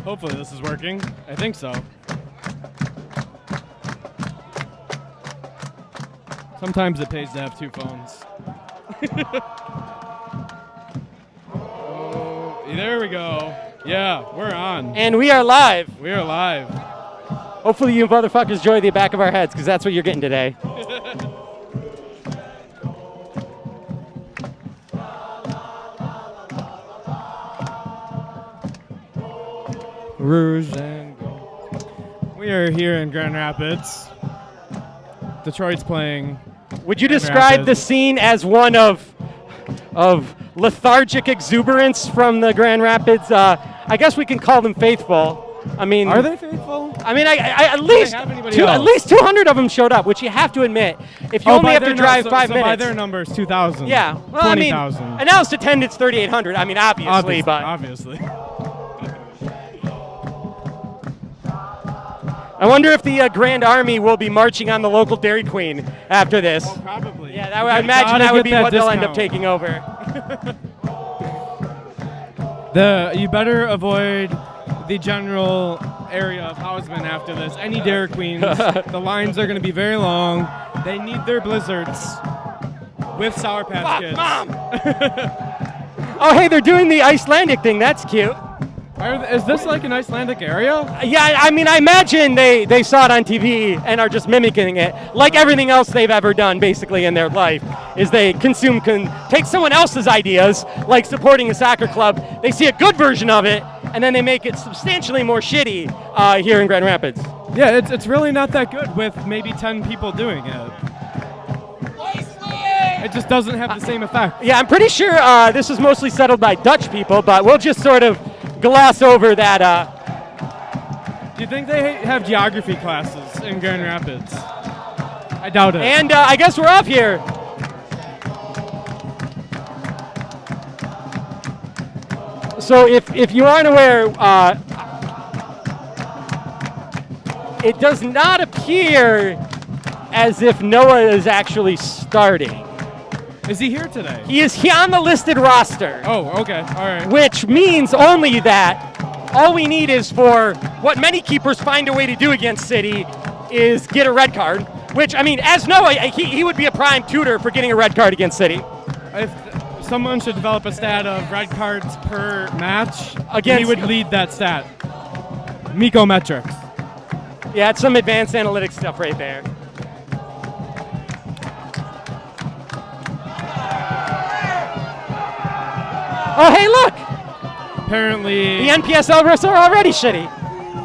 Hopefully this is working. I think so. Sometimes it pays to have two phones. Oh, there we go. Yeah, we're on. And we are live. We are live. Hopefully you motherfuckers enjoy the back of our heads, because that's what you're getting today. Rouge and gold. We are here in Grand Rapids. Detroit's playing. Would you describe the scene as one of lethargic exuberance from the Grand Rapids? I guess we can call them faithful. I mean, are they faithful? I mean, at least 200 of them showed up, which you have to admit. If you only have to drive 5 minutes. By their numbers, 2,000. Yeah, well, 20,000. I mean, announced attendance 3,800. I mean, obviously. I wonder if the Grand Army will be marching on the local Dairy Queen after this. Oh, probably. Yeah, I imagine that would be what they'll end up taking over. You better avoid the general area of Hausman after this. Any Dairy Queens, the lines are going to be very long. They need their blizzards with Sour Patch Kids. Mom! Oh, hey, they're doing the Icelandic thing. That's cute. Is this like an Icelandic area? Yeah, I mean, I imagine they saw it on TV and are just mimicking it. Like everything else they've ever done, basically, in their life, is they take someone else's ideas, like supporting a soccer club. They see a good version of it, and then they make it substantially more shitty here in Grand Rapids. Yeah, it's really not that good with maybe 10 people doing it. It just doesn't have the same effect. Yeah, I'm pretty sure this is mostly settled by Dutch people, but we'll just sort of gloss over that. Do you think they have geography classes in Grand Rapids? I doubt it. And I guess we're off here. So if you aren't aware, it does not appear as if Noah is actually starting. Is he here today? He is here on the listed roster. Oh, okay. All right. Which means only that all we need is for what many keepers find a way to do against City is get a red card. Which, I mean, as Noah, he would be a prime tutor for getting a red card against City. If someone should develop a stat of red cards per match, he would lead that stat. Miko metrics. Yeah, it's some advanced analytics stuff right there. Oh, hey, look! Apparently, the NPSL refs are already shitty.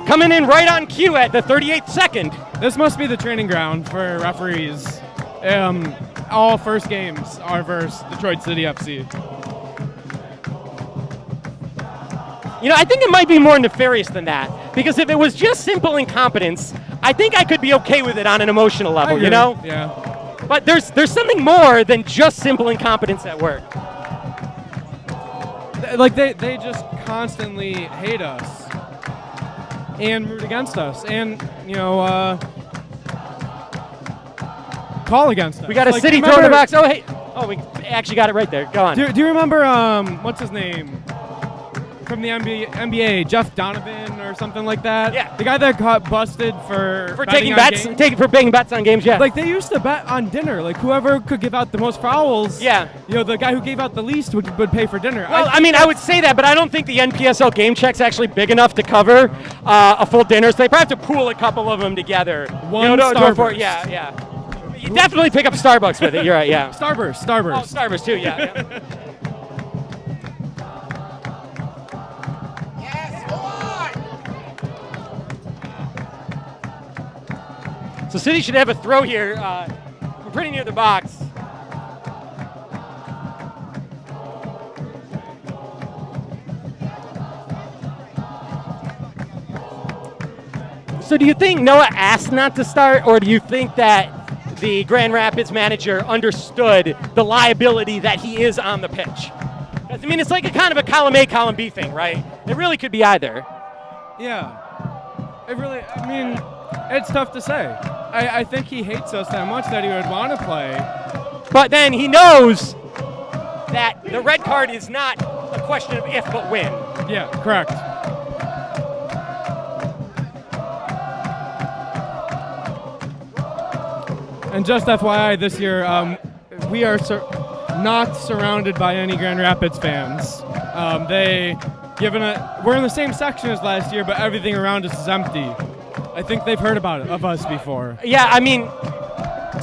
Coming in right on cue at the 38th second. This must be the training ground for referees. All first games are versus Detroit City FC. You know, I think it might be more nefarious than that. Because if it was just simple incompetence, I think I could be okay with it on an emotional level, you know? Yeah. But there's something more than just simple incompetence at work. Like, they just constantly hate us and root against us and, you know, call against us. We got a City throw in the box. Oh, hey. Oh, we actually got it right there. Go on. Do you remember, what's his name? From the NBA, Jeff Donovan or something like that? Yeah. The guy that got busted for taking bets on games, yeah. Like, they used to bet on dinner. Like, whoever could give out the most fouls, yeah. You know, the guy who gave out the least would pay for dinner. Well, I would say that, but I don't think the NPSL game check's actually big enough to cover a full dinner, so they probably have to pool a couple of them together. Starburst. Yeah. You definitely pick up Starbucks with it, you're right, yeah. Starburst. Oh, Starburst too, yeah. So City should have a throw here. We're pretty near the box. So do you think Noah asked not to start, or do you think that the Grand Rapids manager understood the liability that he is on the pitch? I mean, it's like a kind of a column A, column B thing, right? It really could be either. Yeah. I mean, it's tough to say. I think he hates us that much that he would want to play. But then he knows that the red card is not a question of if but when. Yeah, correct. And just FYI, this year we are not surrounded by any Grand Rapids fans. We're in the same section as last year, but everything around us is empty. I think they've heard of us before. Yeah, I mean,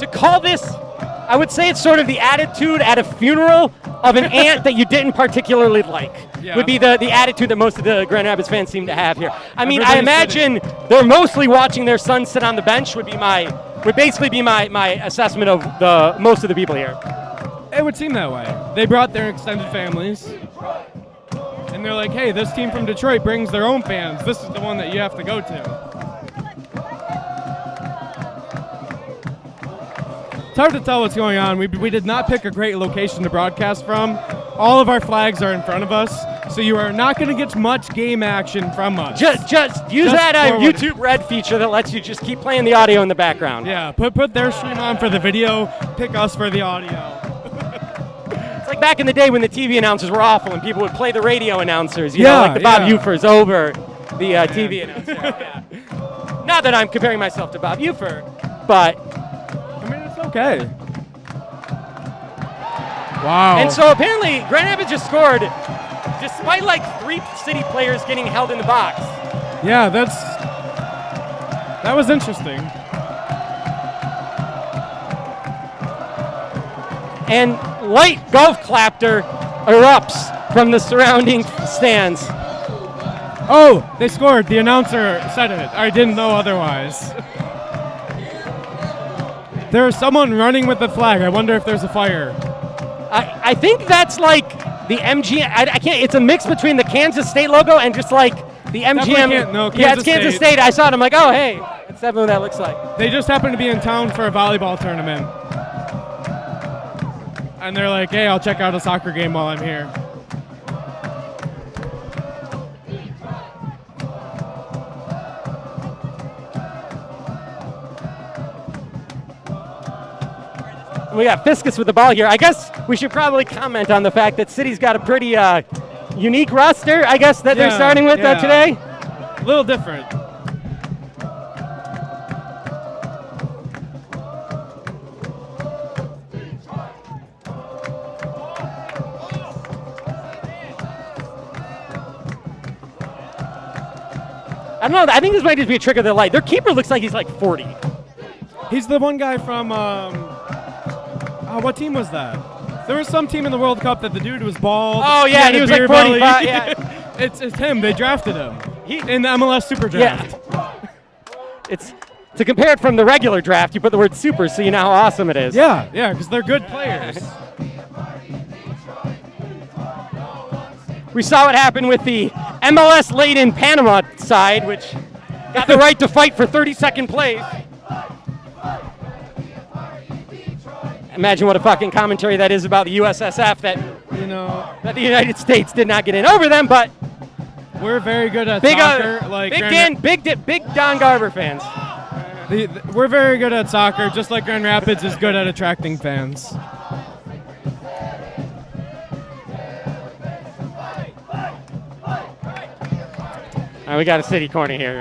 to call this, I would say it's sort of the attitude at a funeral of an aunt that you didn't particularly like. Yeah. Would be the attitude that most of the Grand Rapids fans seem to have here. I mean, I Everybody's imagine they're mostly watching their son sit on the bench would basically be my assessment of most of the people here. It would seem that way. They brought their extended families, and they're like, hey, this team from Detroit brings their own fans. This is the one that you have to go to. It's hard to tell what's going on. We did not pick a great location to broadcast from. All of our flags are in front of us, so you are not going to get much game action from us. Just use that YouTube Red feature that lets you just keep playing the audio in the background. Yeah, put their stream on for the video, pick us for the audio. It's like back in the day when the TV announcers were awful and people would play the radio announcers, you know, like the Bob Ufers over the TV announcer. Yeah. Not that I'm comparing myself to Bob Ufer, but... I mean, it's okay. Wow. And so apparently Grand Rapids just scored despite like 3 city players getting held in the box. Yeah, that was interesting. And light golf clapter erupts from the surrounding stands. Oh, they scored. The announcer said it. I didn't know otherwise. There's someone running with the flag. I wonder if there's a fire. I think that's like the MGM. I can't. It's a mix between the Kansas State logo and just like the MGM. Yeah, it's Kansas State. I saw it. I'm like, oh, hey, that's definitely what that looks like. They just happened to be in town for a volleyball tournament. And they're like, hey, I'll check out a soccer game while I'm here. We got Fiskus with the ball here. I guess we should probably comment on the fact that City's got a pretty unique roster, I guess, that they're starting with today. A little different. I don't know. I think this might just be a trick of their light. Their keeper looks like he's like 40. He's the one guy from, what team was that? There was some team in the World Cup that the dude was bald. Oh, yeah, he was like 45. Yeah. It's him. They drafted him in the MLS Super Draft. Yeah. It's to compare it from the regular draft, you put the word super so you know how awesome it is. Yeah, because they're good players. We saw what happened with the MLS laden Panama side, which got the right to fight for 30-second plays. Imagine what a fucking commentary that is about the USSF that the United States did not get in over them, but we're very good at soccer. Big Don Garber fans. We're very good at soccer, just like Grand Rapids is good at attracting fans. All right, we got a city corner here.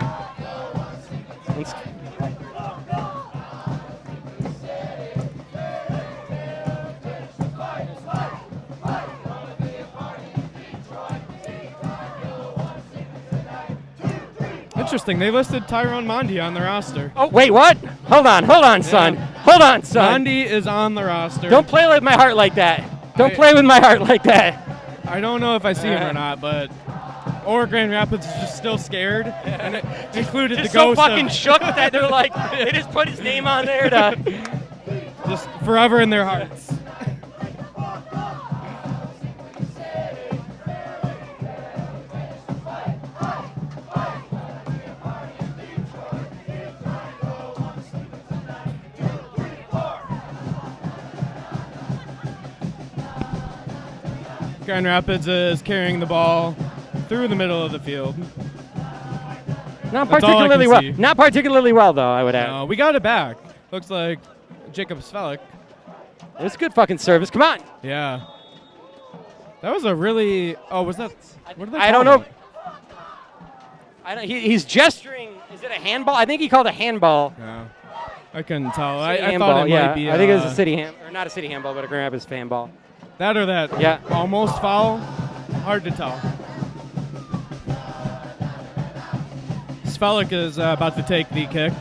Interesting. They listed Tyrone Mondi on the roster. Oh, wait, what? Hold on, son. Yeah. Hold on, son. Mondi is on the roster. Don't play with my heart like that. Don't play with my heart like that. I don't know if I see him or not, but... Or Grand Rapids is just still scared, and it included just the ghost so fucking shook that they're like, they just put his name on there to... Just forever in their hearts. Grand Rapids is carrying the ball through the middle of the field. Not particularly well. Not particularly well, though, I would add. No, we got it back. Looks like Jacob Svelik. It was a good fucking service. Come on. Yeah. That was a really... Oh, was that... What did they I don't call know. He's gesturing. Is it a handball? I think he called a handball. Yeah. I couldn't tell. City I handball, thought it yeah. might be. I think it was a city or not a city handball, but a Grand Rapids fan ball. That or that. Yeah. Almost foul. Hard to tell. Svelik is about to take the kick.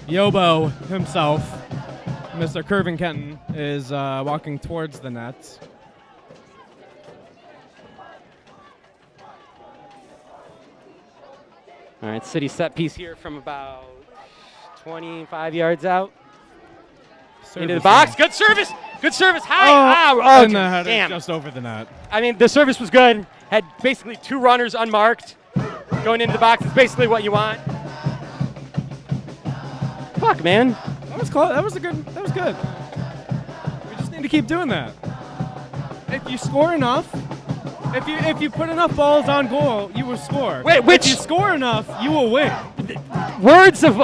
Yobo himself, Mr. Curvin Kenton, is walking towards the net. All right, City set piece here from about 25 yards out. Into the box. Good service. Good service. High. And the header damn. just over the net. I mean, the service was good. Had basically 2 runners unmarked. Going into the box is basically what you want. Fuck, man. That was close. That was good. We just need to keep doing that. If you score enough, if you put enough balls on goal, you will score. Wait, if you score enough, you will win. Words of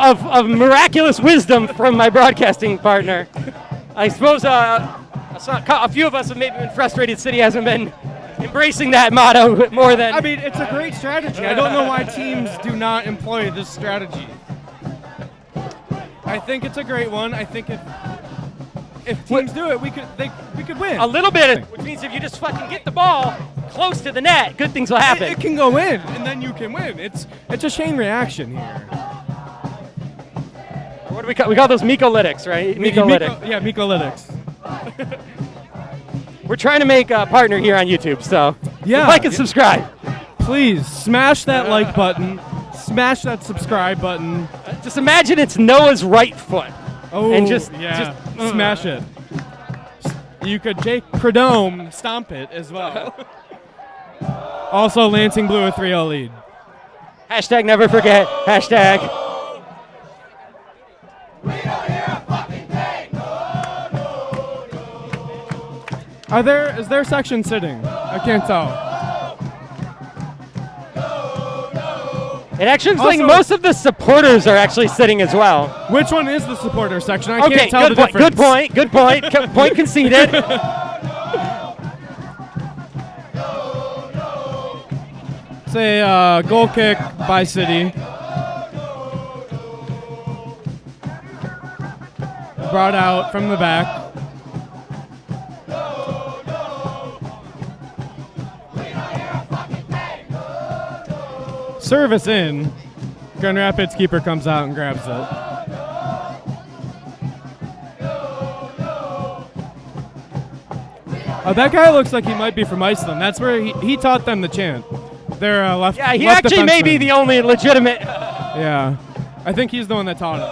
miraculous wisdom from my broadcasting partner. I suppose a few of us have maybe been frustrated City hasn't been embracing that motto more than... I mean, it's a great strategy. I don't know why teams do not employ this strategy. I think it's a great one. I think if teams do it, we could win. A little bit, which means if you just fucking get the ball close to the net, good things will happen. It can go in, and then you can win. It's a chain reaction here. What do we call those? Miko-lytics, right? Miko-lytics. Yeah, Miko-lytics. We're trying to make a partner here on YouTube, so yeah, like and subscribe. Please smash that like button, smash that subscribe button. Just imagine it's Noah's right foot. Oh, and just smash it. You could Jake Perdome stomp it as well. Also, Lansing blew a 3-0 lead. Hashtag never forget. Hashtag. Is there section sitting? I can't tell. It actually looks like most of the supporters are actually sitting as well. Which one is the supporter section? I can't tell the difference. Good point. Point conceded. It's a goal kick by City. Brought out from the back. Service in. Grand Rapids keeper comes out and grabs it. Oh, that guy looks like he might be from Iceland. That's where he taught them the chant. They're left. Yeah, he left actually defenseman. may be the only legitimate. Yeah, I think he's the one that taught it.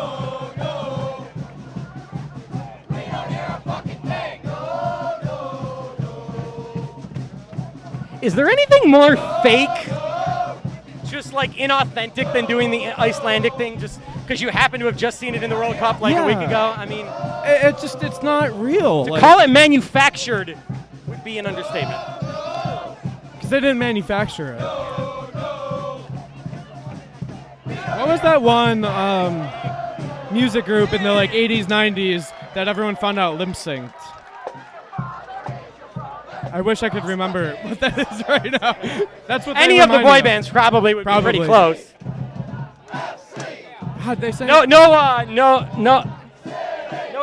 Is there anything more fake, just like inauthentic, than doing the Icelandic thing just because you happen to have just seen it in the World Cup like a week ago? I mean, it's not real. To call it manufactured would be an understatement. Because they didn't manufacture it. What was that one music group in the 80s, 90s that everyone found out lip synced? I wish I could remember what that is right now. That's what any of the boy bands probably would be pretty close. How'd they say? No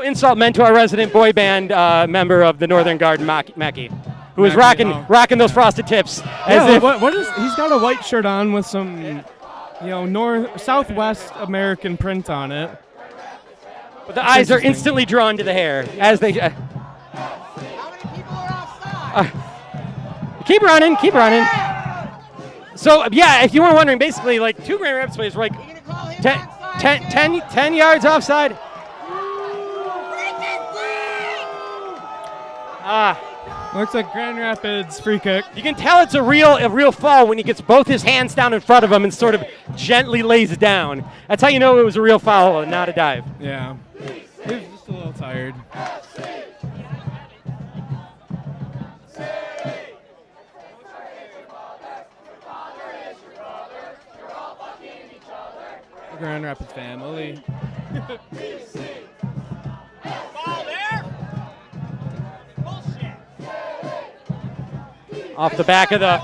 insult meant to our resident boy band member of the Northern Guard, Mackie, who was rocking those frosted tips. Yeah, what is? He's got a white shirt on with some, Southwest American print on it. But the eyes are instantly drawn to the hair as they. Keep running. So, yeah, if you were wondering, basically, 2 Grand Rapids players were 10 yards offside. Looks like Grand Rapids free kick. You can tell it's a real fall when he gets both his hands down in front of him and sort of gently lays it down. That's how you know it was a real foul and not a dive. Yeah. He was just a little tired. Grand Rapids family. Off the back of the...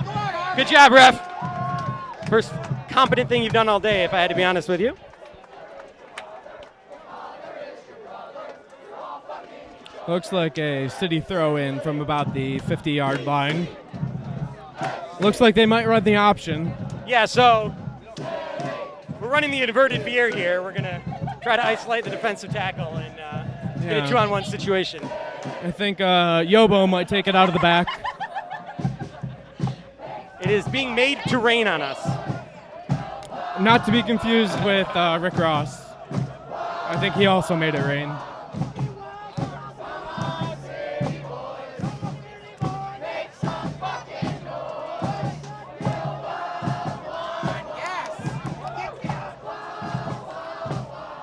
Good job, ref. First competent thing you've done all day, if I had to be honest with you. Looks like a city throw-in from about the 50-yard line. Looks like they might run the option. Yeah, so we're running the inverted veer here. We're going to try to isolate the defensive tackle and get a 2-on-1 situation. I think Yobo might take it out of the back. It is being made to rain on us. Not to be confused with Rick Ross. I think he also made it rain.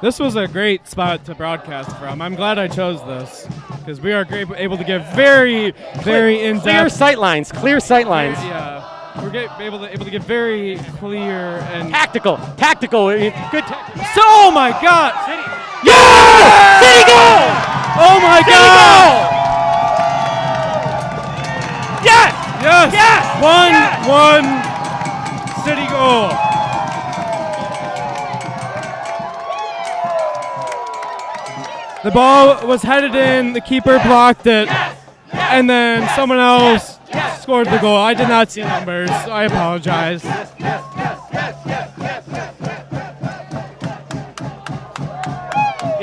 This was a great spot to broadcast from. I'm glad I chose this because we are able to give very in-depth. Clear sight lines. Clear sight lines. Yeah, we're able to give very clear and tactical. Good tactical. Oh my God! City. Yeah! City goal! Oh my City God! Goal! Yes! Yes! Yes! 1-1 City goal. The ball was headed in, the keeper blocked it, and then someone else scored the goal. I did not see numbers, so I apologize.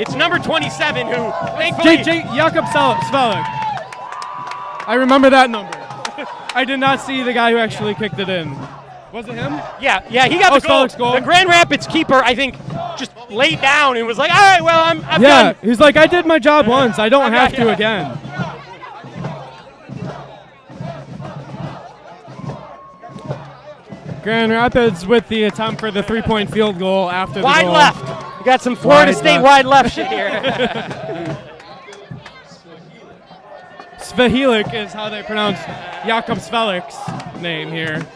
It's number 27 who thankfully... Jakob Svelik. I remember that number. I did not see the guy who actually kicked it in. Was it him? Yeah, he got the goal. Goal. The Grand Rapids keeper, I think, just laid down and was like, all right, well, I'm done. He's like, I did my job once. I don't have to again. Grand Rapids with the attempt for the 3-point field goal after the goal. Wide left. We got some Florida State wide left shit here. Svehelik is how they pronounce Jakob Svelik's name here.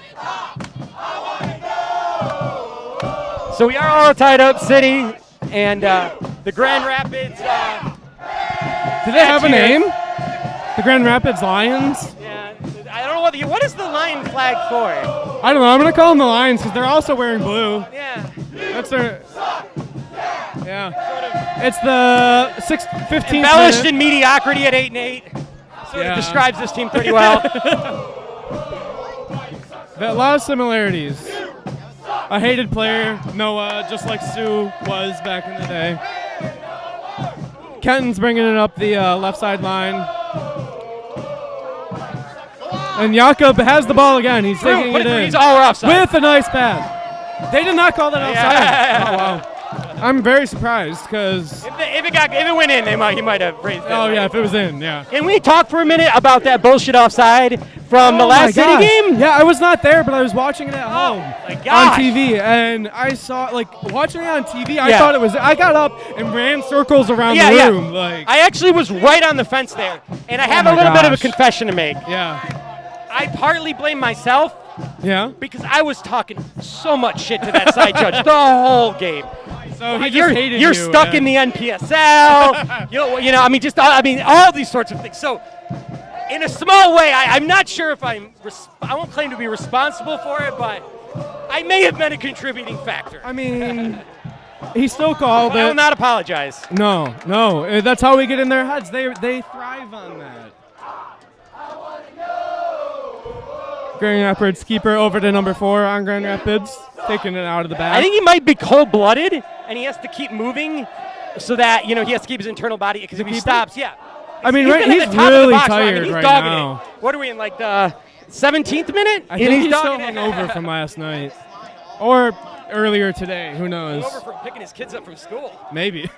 So we are all tied up, City, and the Grand Rapids. Do they have a name? The Grand Rapids Lions? Yeah, I don't know what is the lion flag for? I don't know. I'm going to call them the Lions because they're also wearing blue. Yeah. That's their. Yeah. It's the 15th embellished minute. in mediocrity at 8-8. So it describes this team pretty well. A lot of similarities. A hated player, Noah, just like Sue was back in the day. Kenton's bringing it up the left side line. And Jakob has the ball again. He's taking it in. He's all offside. With a nice pass. They did not call that outside. Yeah. Oh, wow. I'm very surprised because if it went in, he might have raised it. Oh yeah, if it was in, yeah. Can we talk for a minute about that bullshit offside from the last City game? Yeah, I was not there, but I was watching it at home on TV, and I saw watching it on TV. I thought it was. I got up and ran circles around the room. I actually was right on the fence there, and I have a little bit of a confession to make. Yeah. I partly blame myself. Yeah. Because I was talking so much shit to that side judge the whole game. So he just hated you're you, stuck in the NPSL. all these sorts of things. So, in a small way, I'm not sure if I won't claim to be responsible for it, but I may have been a contributing factor. I mean, he still called it. I will not apologize. No, that's how we get in their heads. They thrive on that. Grand Rapids keeper over to number 4 on Grand Rapids, taking it out of the back. I think he might be cold-blooded, and he has to keep moving so that, he has to keep his internal body, because if he stops, I mean, he's really tired right now. What are we in, the 17th minute? I think he's still hungover from last night. Or earlier today, who knows? Over from picking his kids up from school. Maybe.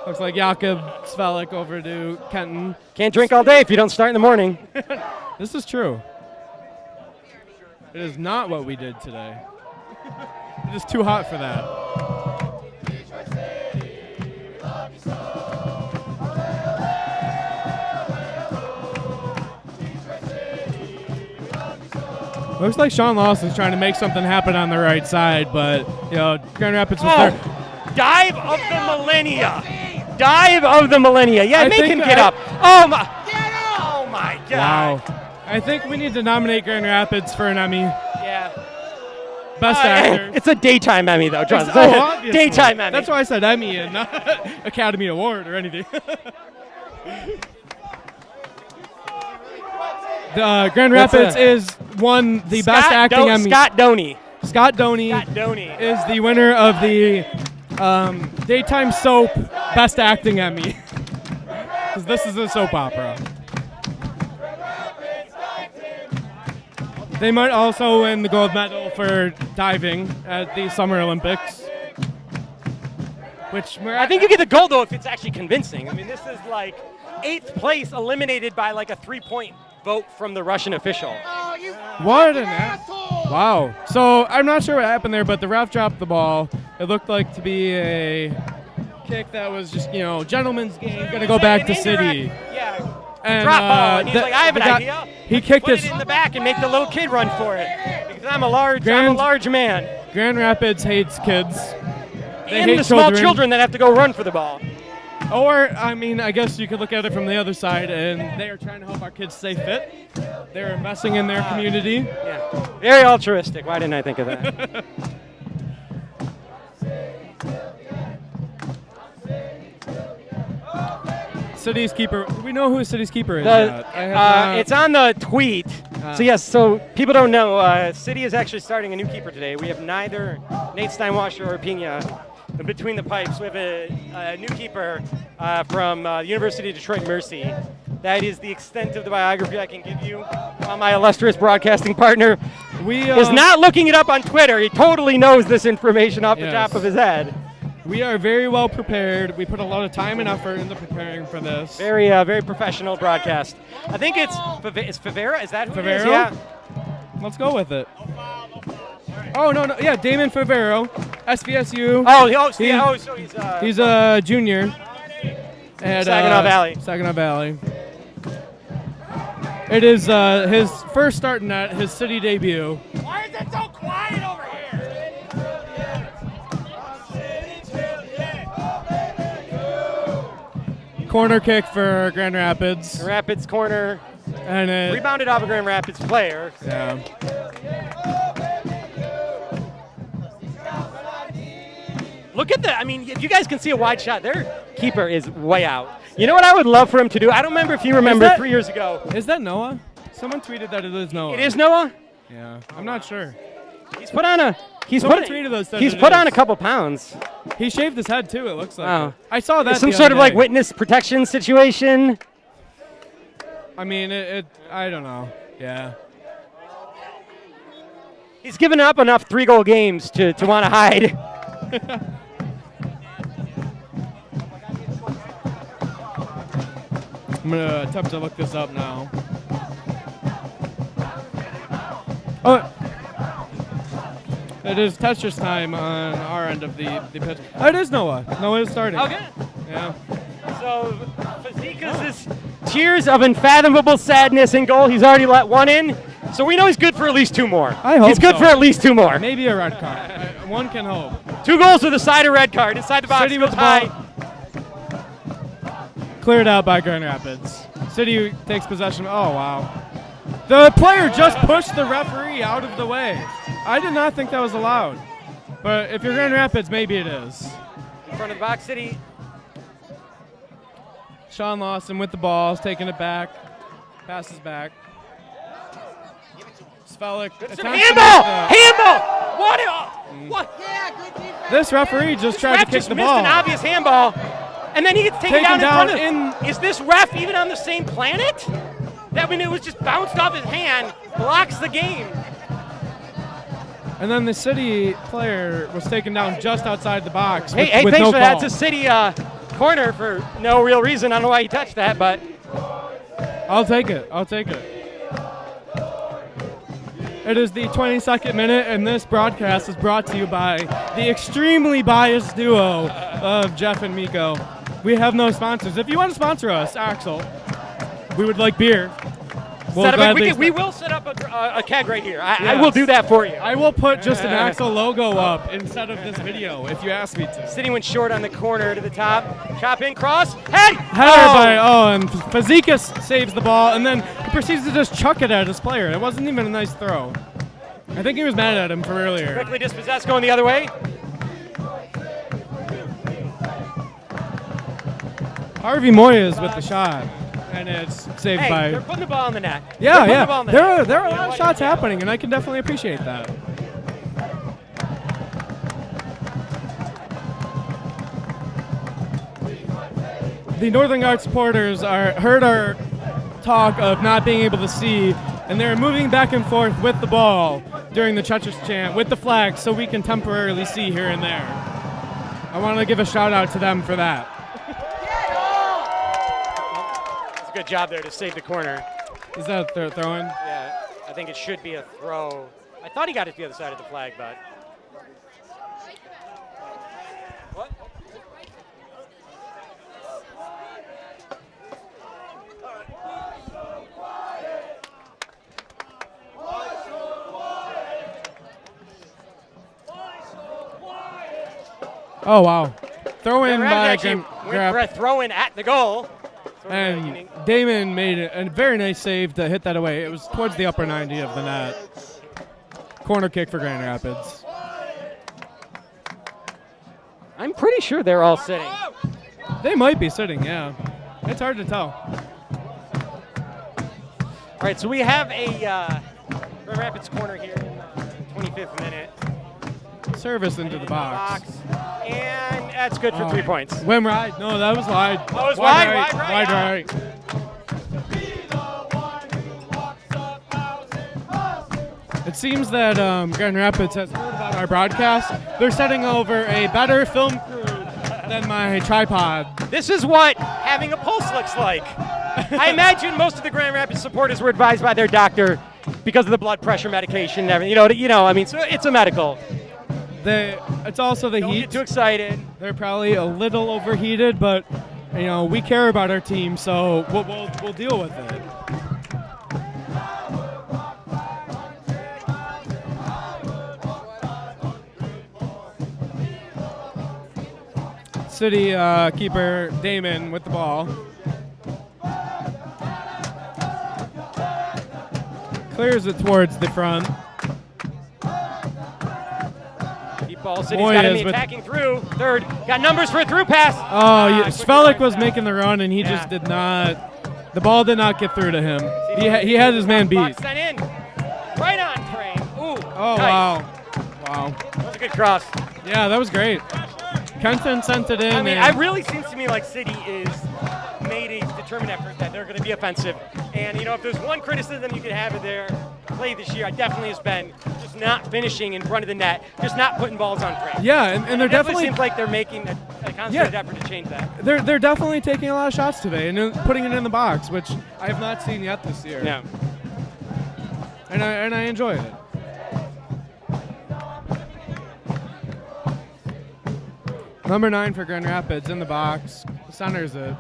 Looks like Jakob Svelik over to Kenton. Can't drink all day if you don't start in the morning. This is true. It is not what we did today. It is too hot for that. Looks like Sean Lawson's trying to make something happen on the right side, but Grand Rapids was there. Dive of the millennia. Dive of the millennia. Yeah, make him get up. Oh my God. Wow. I think we need to nominate Grand Rapids for an Emmy. Yeah. Best actor. It's a daytime Emmy, though, John. Obviously. Daytime Emmy. That's why I said Emmy and not Academy Award or anything. Grand Rapids won the Best Acting Emmy. Scott Doney. Scott Doney is the winner of the Daytime Soap Best Acting Emmy. Because this is a soap opera. They might also win the gold medal for diving at the Summer Olympics. Which I think you get the gold, though, if it's actually convincing. I mean, this is like 8th place eliminated by like a 3-point vote from the Russian official. What an asshole! Wow. So I'm not sure what happened there, but the ref dropped the ball. It looked like to be a kick that was just, gentleman's game, gonna go back to City. Yeah. And, drop ball, and he's like, I have an idea. He kicked it in the back and make the little kid run for it. Because I'm a large man. Grand Rapids hates kids. They and hate the small children that have to go run for the ball. Or, I mean, I guess you could look at it from the other side, and they are trying to help our kids stay fit. They're investing in their community. Yeah, very altruistic. Why didn't I think of that? City's keeper. We know who City's keeper is. It's on the tweet. So yes, so people don't know. City is actually starting a new keeper today. We have neither Nate Steinwasser or Pena. Between the pipes, we have a new keeper from University of Detroit Mercy. That is the extent of the biography I can give you. My illustrious broadcasting partner is not looking it up on Twitter. He totally knows this information off the top of his head. We are very well prepared. We put a lot of time and effort into preparing for this. Very, very professional broadcast. I think it's Favera. Is that who it is? Yeah. Let's go with it. Oh, no. Yeah, Damon Favero, SVSU. He's a junior at Saginaw Valley. It is his first start in that, his City debut. Why is it so quiet over here? Corner kick for Grand Rapids. Rapids corner. And it rebounded off a Grand Rapids player. Yeah. Look at that. I mean, if you guys can see a wide shot, their keeper is way out. You know what I would love for him to do? I don't remember if you remember 3 years ago. Is that Noah? Someone tweeted that it is Noah. It is Noah? Yeah. I'm not sure. He's put on a couple pounds. He shaved his head too, it looks like. Oh. I saw that. Some sort of like witness protection situation. I mean, I don't know. Yeah. He's given up enough 3-goal games to want to hide. I'm going to attempt to look this up now. Oh, it is Tetris time on our end of the pitch. Oh, it is Noah. Noah is starting. Okay. Yeah. So, Fazika's tears of unfathomable sadness in goal. He's already let one in. So we know he's good for at least 2 more. I hope he's good so. for at least 2 more. Maybe a red card. One can hope. 2 goals with a side of red card. Inside the box, City goes with the high. Cleared out by Grand Rapids. City takes possession. Oh, wow. The player just pushed the referee out of the way. I did not think that was allowed. But if you're Grand Rapids, maybe it is. In front of the box, City. Sean Lawson with the ball, taking it back. Passes back. Svelik. Handball! Handball! What? Yeah, good defense. This referee just tried to kick the ball. Missed an obvious handball. And then he gets taken down in front of. Is this ref even on the same planet? That when it was just bounced off his hand, blocks the game. And then the City player was taken down just outside the box. Hey, with thanks no for that. call. It's a City corner for no real reason. I don't know why he touched that, but I'll take it. It is the 22nd minute, and this broadcast is brought to you by the extremely biased duo of Jeff and Miko. We have no sponsors. If you want to sponsor us, Axel, we would like beer. We will set up a keg right here. I will do that for you. I will put just an Axel logo up instead of this video if you ask me to. City went short on the corner to the top. Chop in, cross, header and Fazekas saves the ball, and then he proceeds to just chuck it at his player. It wasn't even a nice throw. I think he was mad at him for earlier. Quickly dispossessed, going the other way. Harvey Moyes with the shot, and it's saved Hey, by. they're putting the ball in the net. Yeah, They're putting the ball in the yeah. net. There are a You know lot of what? shots happening, and I can definitely appreciate that. The Northern Guard supporters heard our talk of not being able to see, and they're moving back and forth with the ball during the Churches chant with the flag, so we can temporarily see here and there. I want to give a shout out to them for that. It's a good job there to save the corner. Is that throwing? Yeah, I think it should be a throw. I thought he got it to the other side of the flag, but. What? Oh, wow. Throw in Grab by actually went grab. for a throw in at the goal. Sort of And unique. Damon made a very nice save to hit that away. It was towards the upper 90 of the net. Corner kick for Grand Rapids. I'm pretty sure they're all sitting. They might be sitting, yeah. It's hard to tell. All right, so we have a Grand Rapids corner here in the 25th minute. Service into the box. And that's good for 3 points. Went right. No, that was wide. Oh, it was wide right. right, Wide yeah. right. It seems that Grand Rapids has heard about our broadcast. They're sending over a better film crew than my tripod. This is what having a pulse looks like. I imagine most of the Grand Rapids supporters were advised by their doctor because of the blood pressure medication and everything. I mean, so it's a medical. It's also the Don't heat. get too excited. They're probably a little overheated, but we care about our team, so we'll deal with it. City keeper Damon with the ball. Clears it towards the front. Deep ball, City's got him attacking through. Third, got numbers for a through pass. Svelik was making the run, and he just did not. The ball did not get through to him. He had his man beat. Box sent in. Right on frame. Ooh. Oh, nice. wow. That was a good cross. Yeah, that was great. Kenton sent it in. I mean, it really seems to me like City is made a determined effort that they're going to be offensive. And, if there's one criticism you could have of their play this year, it definitely has been just not finishing in front of the net, just not putting balls on frame. Yeah, and they're it definitely seems like they're making a constant effort to change that. They're definitely taking a lot of shots today and putting it in the box, which I have not seen yet this year. Yeah. And I enjoy it. Number 9 for Grand Rapids in the box, centers it,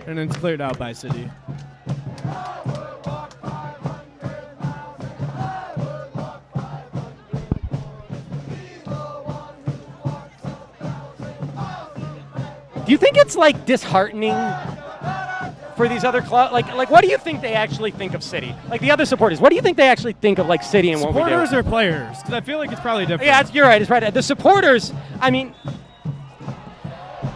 and it's cleared out by City. Do you think it's disheartening for these other clubs? Like what do you think they actually think of City? Like the other supporters, what do you think they actually think of City and what we do? Supporters or players? Because I feel like it's probably different. Yeah, you're right. It's right. The supporters, I mean,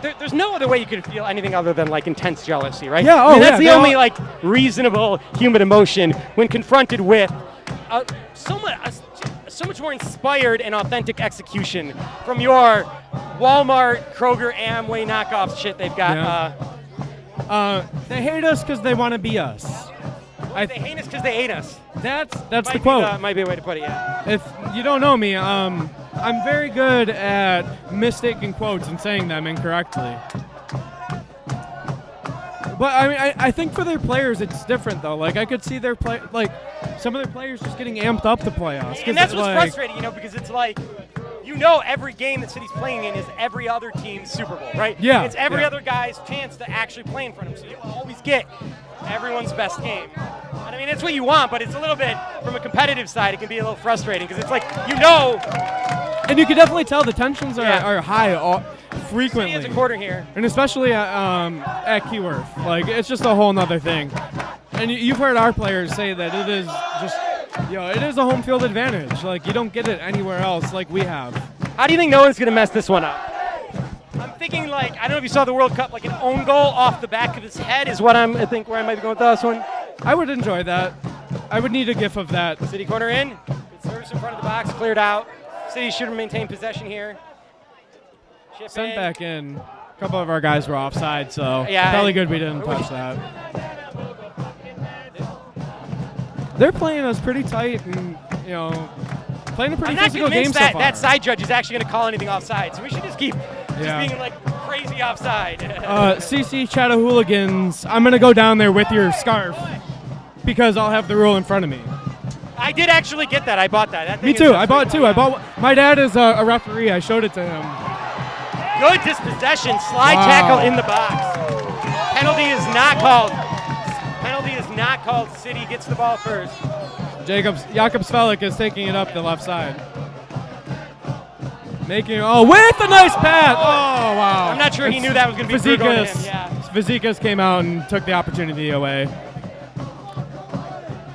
there's no other way you could feel anything other than intense jealousy, right? Yeah. I mean, that's the yeah, only reasonable human emotion when confronted with so much more inspired and authentic execution from your Walmart, Kroger, Amway knockoff shit they've got. Yeah. They hate us because they want to be us. They hate us because they hate us. That's the quote. Might be a way to put it, yeah. If you don't know me, I'm very good at mistaking quotes and saying them incorrectly. But I mean, I think for their players, it's different though. I could see their some of their players just getting amped up to play us. And that's what's frustrating, because it's every game that City's playing in is every other team's Super Bowl, right? Yeah. It's every other guy's chance to actually play in front of him. So you always get everyone's best game. And I mean, it's what you want, but it's a little bit, from a competitive side, it can be a little frustrating because it's And you can definitely tell the tensions are high frequently. City has a quarter here. And especially at Keyworth. It's just a whole nother thing. And you've heard our players say that it is just, it is a home field advantage. You don't get it anywhere else like we have. How do you think no one's going to mess this one up? I'm thinking like, I don't know if you saw the World Cup, like an own goal off the back of his head is what I think where I might be going with this one. I would enjoy that. I would need a gif of that. City corner in. Good service in front of the box, cleared out. City should maintain possession here. Chip Sent in. back in. A couple of our guys were offside, so Yeah, probably good we didn't touch that. They're playing us pretty tight and, playing a pretty I'm not physical game convinced so that far. that side judge is actually going to call anything offside, so we should just keep Yeah. being like crazy offside. CC Chattahooligans, I'm going to go down there with your scarf because I'll have the rule in front of me. I did actually get that. I bought that. That thing Me is too. I bought absolutely two. My dad is a referee. I showed it to him. Good dispossession. Slide Wow. tackle in the box. Penalty is not called. Penalty is not called. City gets the ball first. Jakob Svelik is taking it up the left side. With a nice pass. Oh, wow. I'm not sure he knew that was going to be through going to him. Yeah. Fazekas came out and took the opportunity away.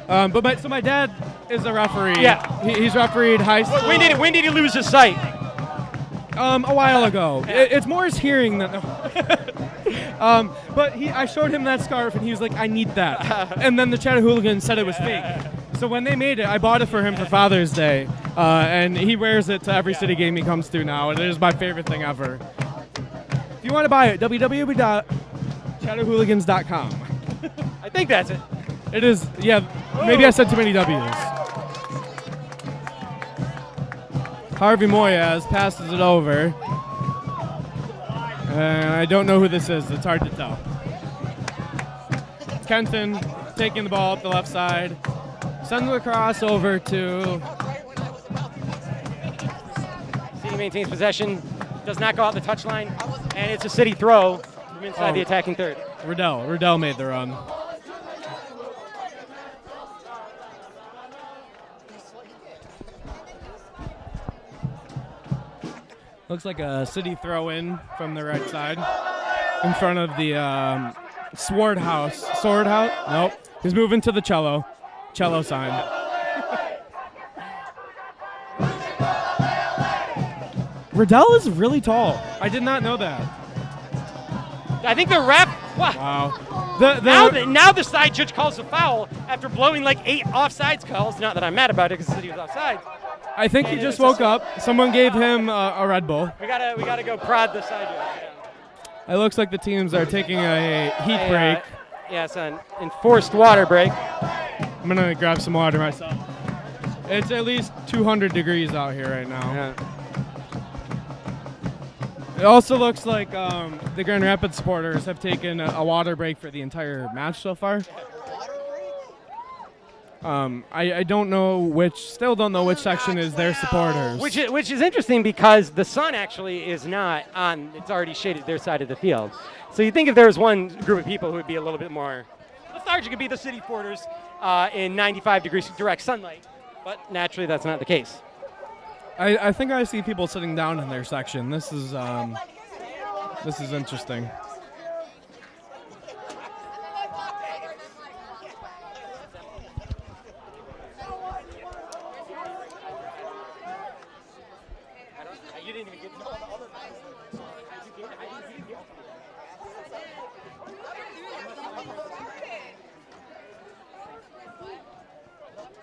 But my dad is a referee. Yeah. He's refereed high school. When did he lose his sight? A while ago. It's more his hearing than. But I showed him that scarf and he was like, I need that. And then the Chattahooligans said it was fake. So when they made it, I bought it for him for Father's Day. And he wears it to every city game he comes to now. And it is my favorite thing ever. If you want to buy it, www.chattahooligans.com. I think that's it. It is, yeah, maybe I said too many W's. Harvey Moyes passes it over. I don't know who this is. It's hard to tell. Kenton taking the ball up the left side. Sends it across over to... City maintains possession. Does not go out the touchline. And it's a City throw from inside the attacking third. Riddell made the run. Looks like a City throw-in from the right side in front of the Sword House. Nope. He's moving to the cello sign. Riddell is really tall. I did not know that. I think the ref. Wow. Now the side judge calls a foul after blowing like 8 offsides calls. Not that I'm mad about it because City was offside. I think he just woke up. Someone gave him a Red Bull. We gotta go prod the side judge. It looks like the teams are taking a heat break. Yes, an enforced water break. I'm gonna grab some water myself. It's at least 200 degrees out here right now. Yeah. It also looks like the Grand Rapids supporters have taken a water break for the entire match so far. I don't know still don't know which section is their supporters. Which is interesting because the sun actually is not on, it's already shaded their side of the field. So you think if there was one group of people who would be a little bit more lethargic, it could be the City supporters in 95 degrees direct sunlight. But naturally that's not the case. I think I see people sitting down in their section. This is interesting.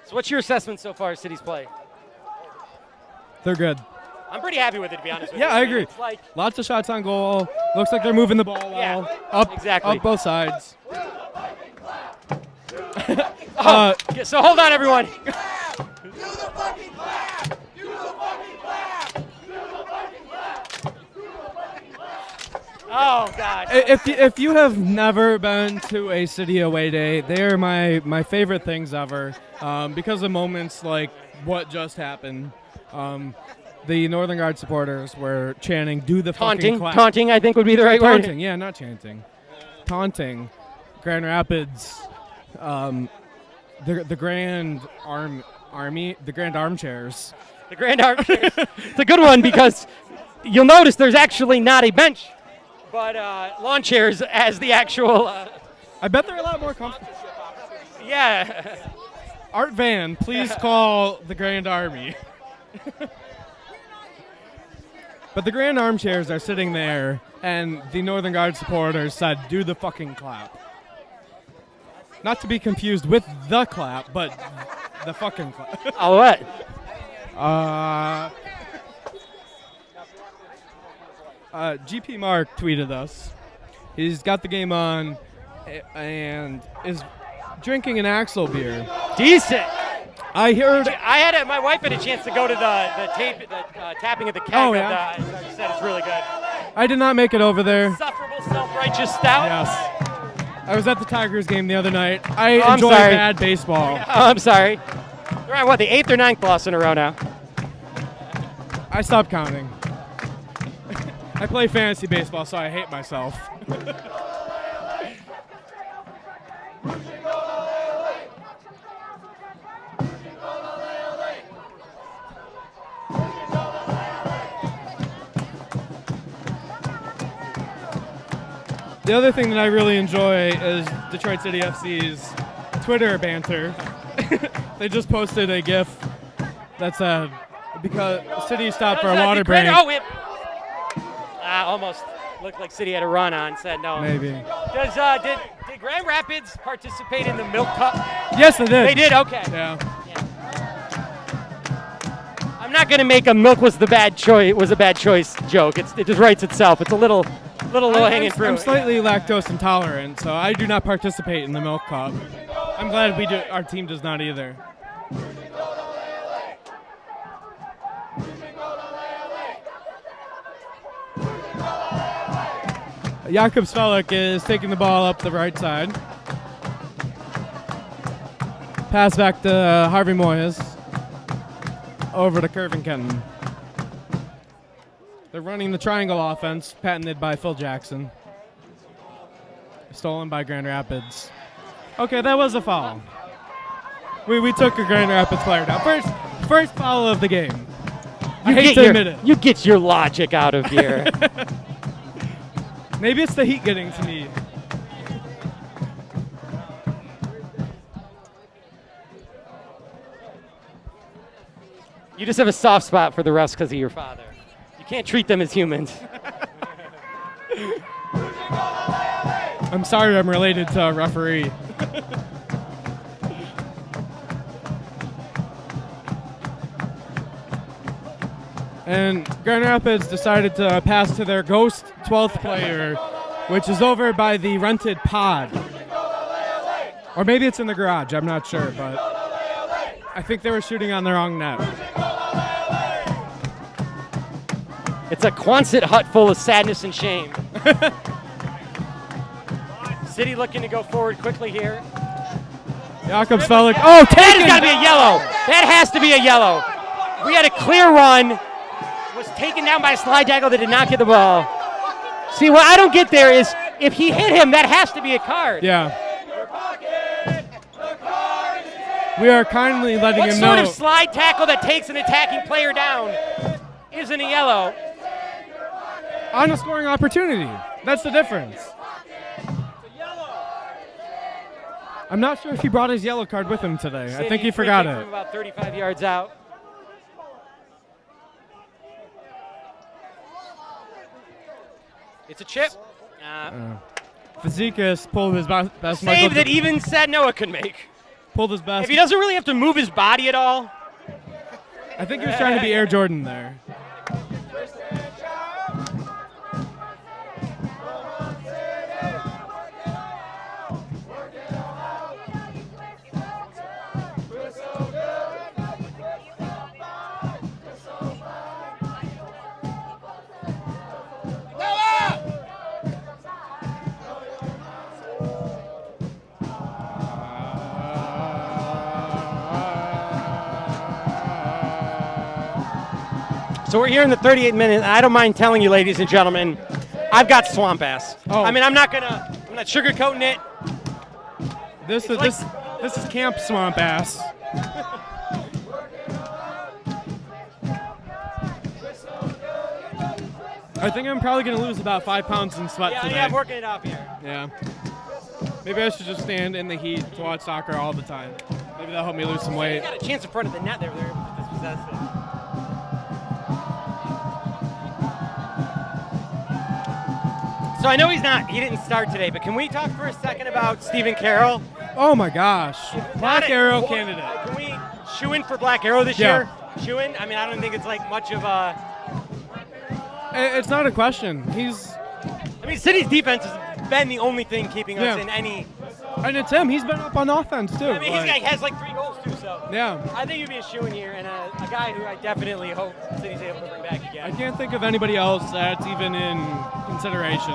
So what's your assessment so far of City's play? They're good. I'm pretty happy with it, to be honest with you. Yeah, I agree. It's like, Lots of shots on goal. Looks like they're moving the ball well. Yeah, Up, exactly. up both sides. so hold on, everyone. Oh, God. If you have never been to a City away day, they are my favorite things ever because of moments like what just happened. The Northern Guard supporters were chanting, "Do the fucking clap." Taunting, I think would be the right word. Taunting, yeah, not chanting. Taunting. Grand Rapids, the Grand Army, the Grand Armchairs. The Grand Armchairs. It's a good one because you'll notice there's actually not a bench, but lawn chairs as the actual. I bet they're a lot more comfortable. Yeah. Art Van, please call the Grand Army. But the grand armchairs are sitting there, and the Northern Guard supporters said, "Do the fucking clap." Not to be confused with the clap, but the fucking clap. Oh, what? GP Mark tweeted us. He's got the game on and is drinking an Axel beer. Decent. I heard. My wife had a chance to go to the tapping of the keg. Oh, yeah? She said it's really good. I did not make it over there. Insufferable self-righteous stout. Yes. I was at the Tigers game the other night. I I'm enjoy sorry. bad baseball. Oh, I'm sorry. They're on, what, the 8th or 9th loss in a row now? I stopped counting. I play fantasy baseball, so I hate myself. The other thing that I really enjoy is Detroit City FC's Twitter banter. They just posted a GIF that said, because City stopped for a water break. Almost looked like City had a run on. Said no. Maybe. Did Grand Rapids participate in the Milk Cup? Yes, they did. They did. Okay. Yeah. I'm not gonna make a milk was a bad choice joke. It just writes itself. It's a little low-hanging fruit. I'm slightly lactose intolerant, so I do not participate in the Milk Cup. I'm glad we do. Our team does not either. Jakob Svelik is taking the ball up the right side. Pass back to Harvey Moyes. Over to Curvin Kenton. They're running the triangle offense, patented by Phil Jackson. Stolen by Grand Rapids. Okay, that was a foul. We took a Grand Rapids player down. First foul of the game. I hate to admit it. You get your logic out of here. Maybe it's the heat getting to me. You just have a soft spot for the refs because of your father. You can't treat them as humans. I'm sorry I'm related to a referee. And Grand Rapids decided to pass to their ghost 12th player, which is over by the rented pod. Or maybe it's in the garage, I'm not sure, but I think they were shooting on the wrong net. It's a Quonset hut full of sadness and shame. City looking to go forward quickly here. Jakob Svelik. Oh, that has got to be a yellow. That has to be a yellow. We had a clear run. Was taken down by a slide tackle that did not get the ball. See, what I don't get there is if he hit him, that has to be a card. Yeah. We are kindly letting him know. What sort of slide tackle that takes an attacking player down isn't a yellow? On a scoring opportunity. That's the difference. I'm not sure if he brought his yellow card with him today. I think he forgot it. From about 35 yards out. It's a chip. Fazekas pulled his best. Save that even Sadnoa could make. Pulled his best. If he doesn't really have to move his body at all. I think he was trying to be Air Jordan there. So we're here in the 38th minute. I don't mind telling you, ladies and gentlemen, I've got swamp ass. Oh. I mean, I'm not sugarcoating it. This is camp swamp ass. I think I'm probably going to lose about 5 pounds in sweat today. Yeah, I'm working it off here. Yeah. Maybe I should just stand in the heat to watch soccer all the time. Maybe that'll help me lose some weight. You got a chance in front of the net there. They're able to dispossess it. So I know he didn't start today, but can we talk for a second about Stephen Carroll? Oh my gosh. Black Arrow candidate. Can we shoe in for Black Arrow this year? Shoe in? I mean, I don't think it's like much of a... It's not a question. City's defense has been the only thing keeping us in any... And it's him. He's been up on offense, too. I mean, he has like 3 goals, too, so... Yeah. I think he'd be a shoe-in here, and a guy who I definitely hope City's able to bring back again. I can't think of anybody else that's even in consideration.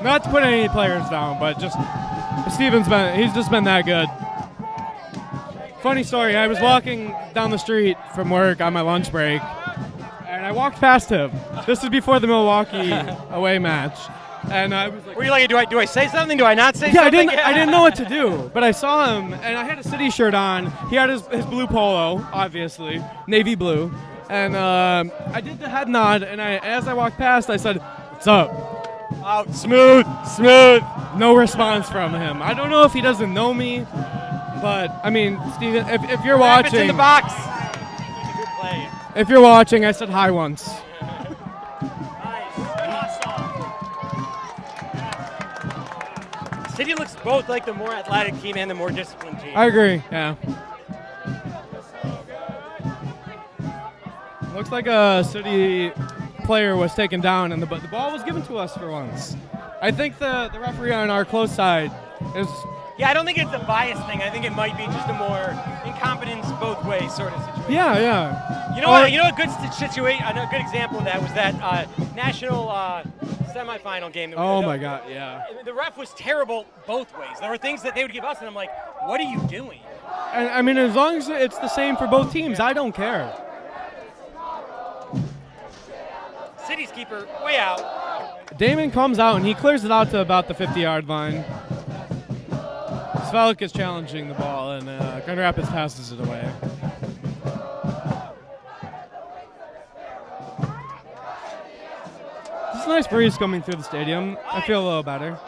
Not to put any players down, but just... he's just been that good. Funny story, I was walking down the street from work on my lunch break, and I walked past him. This is before the Milwaukee away match. And I was like, were you like, do I say something? Do I not say something? I didn't know what to do, but I saw him, and I had a City shirt on. He had his blue polo, obviously, navy blue, and I did the head nod, and as I walked past, I said, "What's up?" Oh, smooth. No response from him. I don't know if he doesn't know me, but I mean, Steven, if you're watching, in the box. Good play. If you're watching, I said hi once. City looks both like the more athletic team and the more disciplined team. I agree, yeah. Looks like a City player was taken down, and the ball was given to us for once. I think the referee on our close side is... Yeah, I don't think it's a bias thing. I think it might be just a more incompetence both ways sort of situation. Yeah. You know what? A good situation. A good example of that was that national semifinal game. My God, yeah. The ref was terrible both ways. There were things that they would give us, and I'm like, what are you doing? And I mean, as long as it's the same for both teams, I don't care. City's keeper way out. Damon comes out, and he clears it out to about the 50-yard line. Svelik is challenging the ball, and Grand Rapids passes it away. There's a nice breeze coming through the stadium. I feel a little better.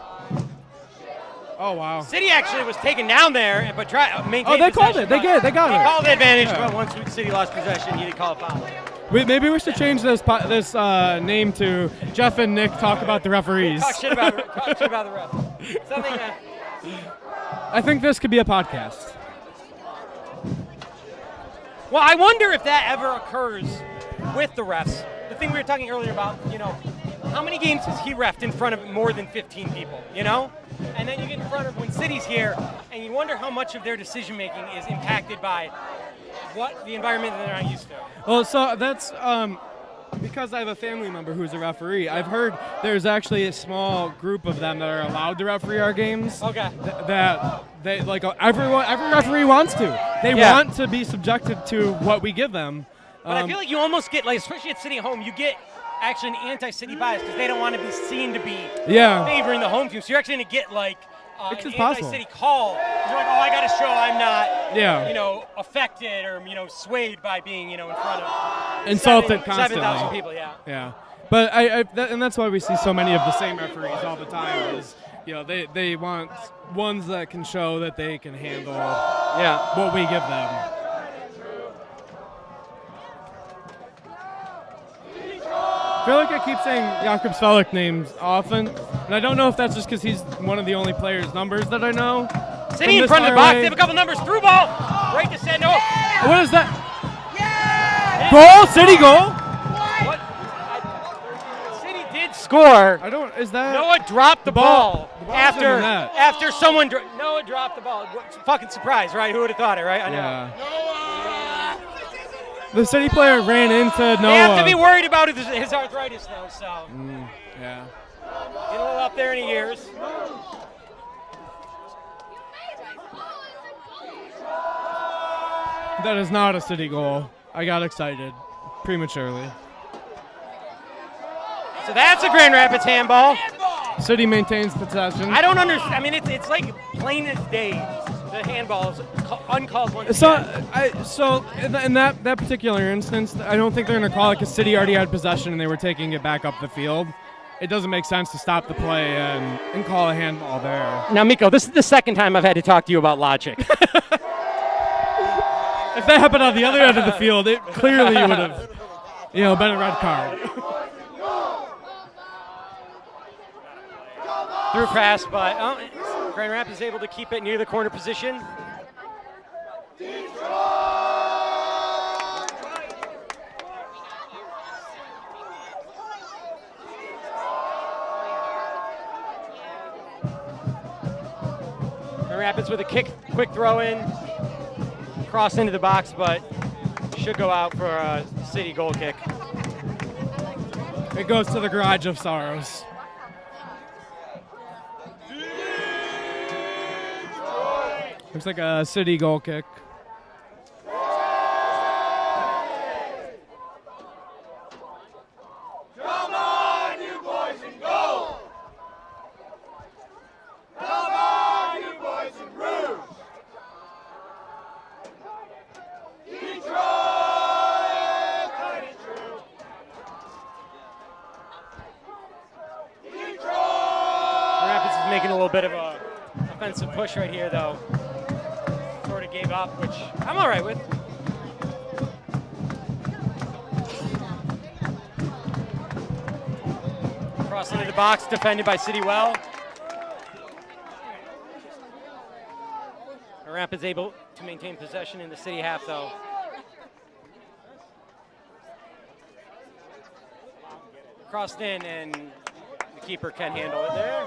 Oh, wow. City actually was taken down there, but maintained they called it. They got it. They called the advantage, but once City lost possession, he did call a foul. Maybe we should change this name to Jeff and Nick Talk About the Referees. Talk shit about the refs. Something that... I think this could be a podcast. Well, I wonder if that ever occurs with the refs. The thing we were talking earlier about, how many games has he refed in front of more than 15 people, And then you get in front of when City's here, and you wonder how much of their decision-making is impacted by what the environment that they're not used to. Well, so that's because I have a family member who's a referee. I've heard there's actually a small group of them that are allowed to referee our games. Okay. That they every referee wants to. They want to be subjected to what we give them. But I feel like you almost get, especially at City home, you get actually an anti-City bias because they don't want to be seen to be favoring the home team. So you're actually going to get an anti-City call. You're like, I got to show I'm not, affected or swayed by being, in front of insulted constantly. 7,000 people. Yeah. But and that's why we see so many of the same referees all the time. Is they want ones that can show that they can handle what we give them. I feel like I keep saying Jakob Svelik names often, and I don't know if that's just because he's one of the only players' numbers that I know. City in front of the box, they have a couple numbers, through ball, right to Sando. What is that? Yeah! Goal? City goal? What? City did score. Is that? Noah dropped the ball after someone, Noah dropped the ball. Fucking surprise, right? Who would have thought it, right? I know. Yeah. The City player ran into Noah. They have to be worried about his arthritis, though, so. Yeah. Get a little up there in the years. That is not a City goal. I got excited prematurely. So that's a Grand Rapids handball. City maintains possession. I don't understand. I mean, it's like plain as day. The handballs uncalled one. So in that particular instance, I don't think they're going to call it because City already had possession and they were taking it back up the field. It doesn't make sense to stop the play and call a handball there. Now, Miko, this is the second time I've had to talk to you about logic. If that happened on the other end of the field, it clearly would have, been a red card. Through pass, but Grand Rapids is able to keep it near the corner position. Grand Rapids with a quick throw in, cross into the box, but should go out for a City goal kick. It goes to the Garage of Sorrows. Looks like a City goal kick. Come on, you boys in gold! Come on, you boys in rouge! Detroit, fighting true! Detroit! Rapids is making a little bit of a offensive push right here, though. Sort of gave up, which I'm all right with. Cross into the box, defended by City well. Rapids able to maintain possession in the City half, though. Crossed in, and the keeper can handle it there.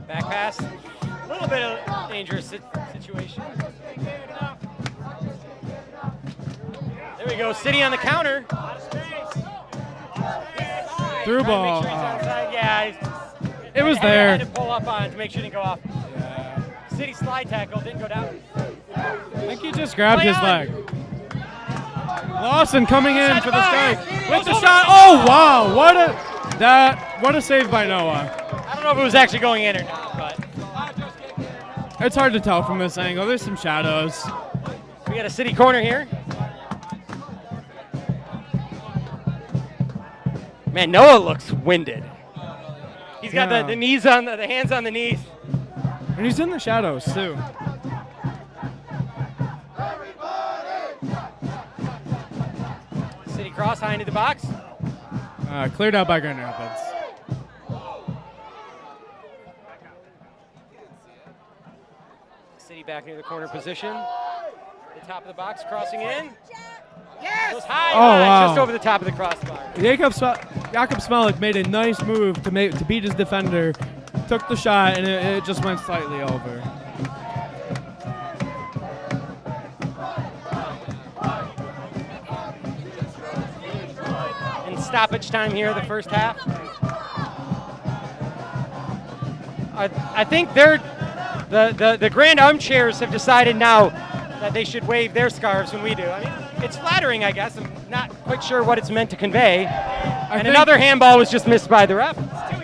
Back pass, a little bit of dangerous situation. There we go, City on the counter. Through ball. Yeah, It was I there. had to pull up on it to make sure it didn't go off. City slide tackle, didn't go down. I think he just grabbed Play his on. leg. Lawson coming in Inside for the the box. strike with the Goes shot. over. Oh wow! What a save by Noah. I don't know if it was actually going in or not, but It's hard to tell from this angle. There's some shadows. we got a City corner here. Man, Noah looks winded. He's got Yeah. the knees on the hands on the knees. And he's in the shadows too. City cross high into the box. Cleared out by Grand Rapids. City back near the corner position. The top of the box, crossing in. Yes! Goes high, Oh, high, wow. just over the top of the crossbar. Jakob Smelik made a nice move to beat his defender. Took the shot and it just went slightly over. In stoppage time here, the first half. I think the grand armchairs have decided now that they should wave their scarves when we do. I mean, it's flattering, I guess. I'm not quite sure what it's meant to convey. And think- another handball was just missed by the ref.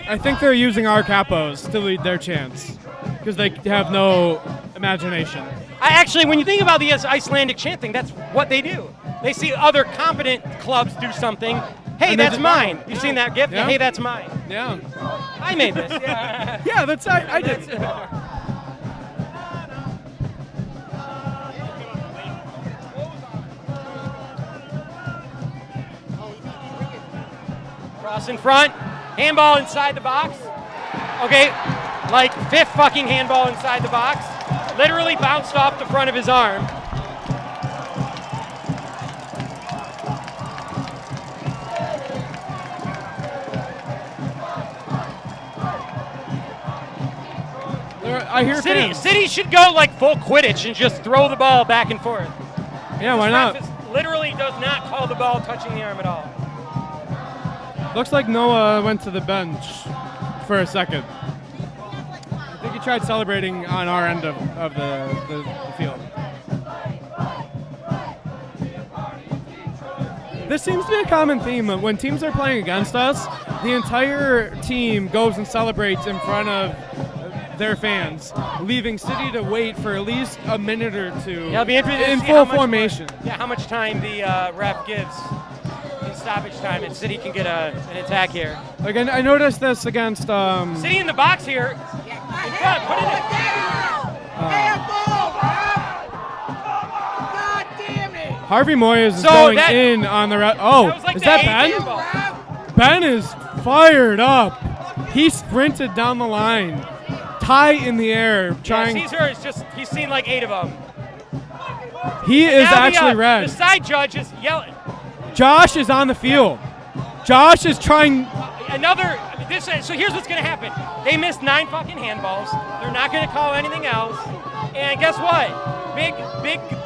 I think they're using our capos to lead their chants because they have no imagination. Actually, when you think about the Icelandic chanting, that's what they do. They see other competent clubs do something. Hey, And they that's just- mine. You've seen that GIF? Yeah. Hey, that's mine. Yeah. I made this. Yeah. Yeah, that's I did. Cross in front. Handball inside the box. Okay, like fifth fucking handball inside the box. Literally bounced off the front of his arm. I hear City fans. should go like full Quidditch and just throw the ball back and forth. Yeah, why not? Ref literally does not call the ball touching the arm at all. Looks like Noah went to the bench for a second. I think he tried celebrating on our end of the field. This seems to be a common theme. When teams are playing against us, the entire team goes and celebrates in front of their fans, leaving City to wait for at least a minute or two Yeah, it'll be interesting to in see full how much formation. Yeah, how much time the ref gives in stoppage time, and City can get an attack here. Again, I noticed this against City in the box here. In front, put it in. Handball, ref! God damn it! Harvey Moyes is So going that- in on the That Oh, was like is the that eighth Ben? handball. Ref! Ben is fired up. He sprinted down the line, tie in the air, trying. Yeah, Caesar is just—he's seen like 8 of them. He is Now actually the red. side judge is yelling. Josh is on the field. Josh is trying. So here's what's going to happen. They missed 9 fucking handballs. They're not going to call anything else. And guess what?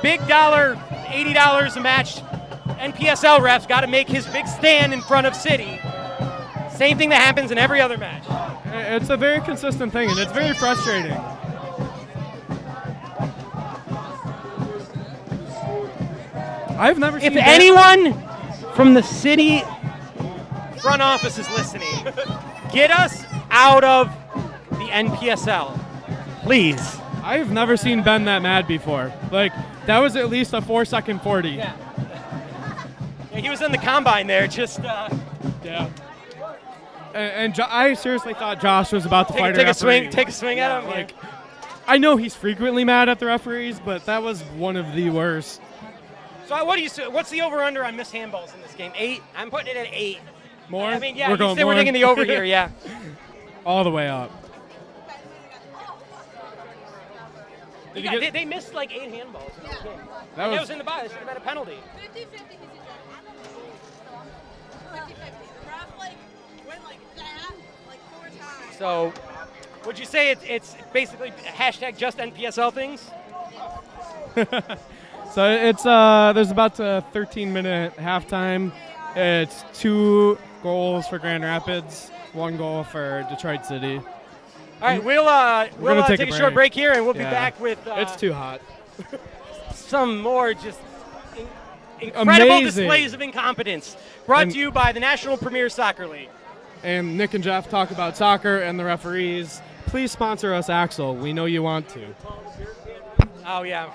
Big dollar, $80 a match. NPSL ref's got to make his big stand in front of City. Same thing that happens in every other match. It's a very consistent thing, and it's very frustrating. I've never seen. If anyone from the City front office is listening, get us out of the NPSL, please. I've never seen Ben that mad before. Like, that was at least a 4-second 40. Yeah, he was in the combine there, just Yeah. And I seriously thought Josh was about to fight take a a swing, referee. take a swing at him. Like, I know he's frequently mad at the referees, but that was one of the worst. So what's the over/under on missed handballs in this game? 8. I'm putting it at 8. More? I mean, yeah, We're going we're more? taking the over here. Yeah. All the way up. Did you get- They missed like 8 handballs in this game. That That was was in the box. It should have been a penalty. 50-50 50-50. Ref like went like that like 4 times. So, would you say it's basically hashtag just NPSL things? So it's there's about a 13-minute halftime. It's 2 goals for Grand Rapids, 1 goal for Detroit City. All right, we'll gonna take take a a short break. break here, and we'll be Yeah. back with It's too hot. some more just incredible Amazing. displays of incompetence. Brought And- to you by the National Premier Soccer League. And Nick and Jeff talk about soccer and the referees. Please sponsor us, Axel. We know you want to. Oh yeah.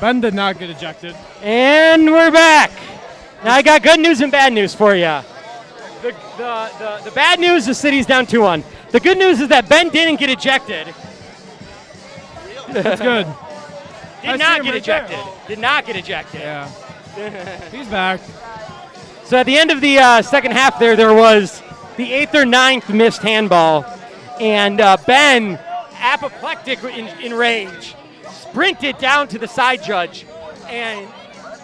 Ben did not get ejected. And we're back. Now I got good news and bad news for you. The bad news is City's down 2-1. The good news is that Ben didn't get ejected. That's good. Did not get ejected. Did not get ejected. Yeah. He's back. So at the end of the second half there was the 8th or 9th missed handball. And Ben, apoplectic in rage, sprinted down to the side judge. And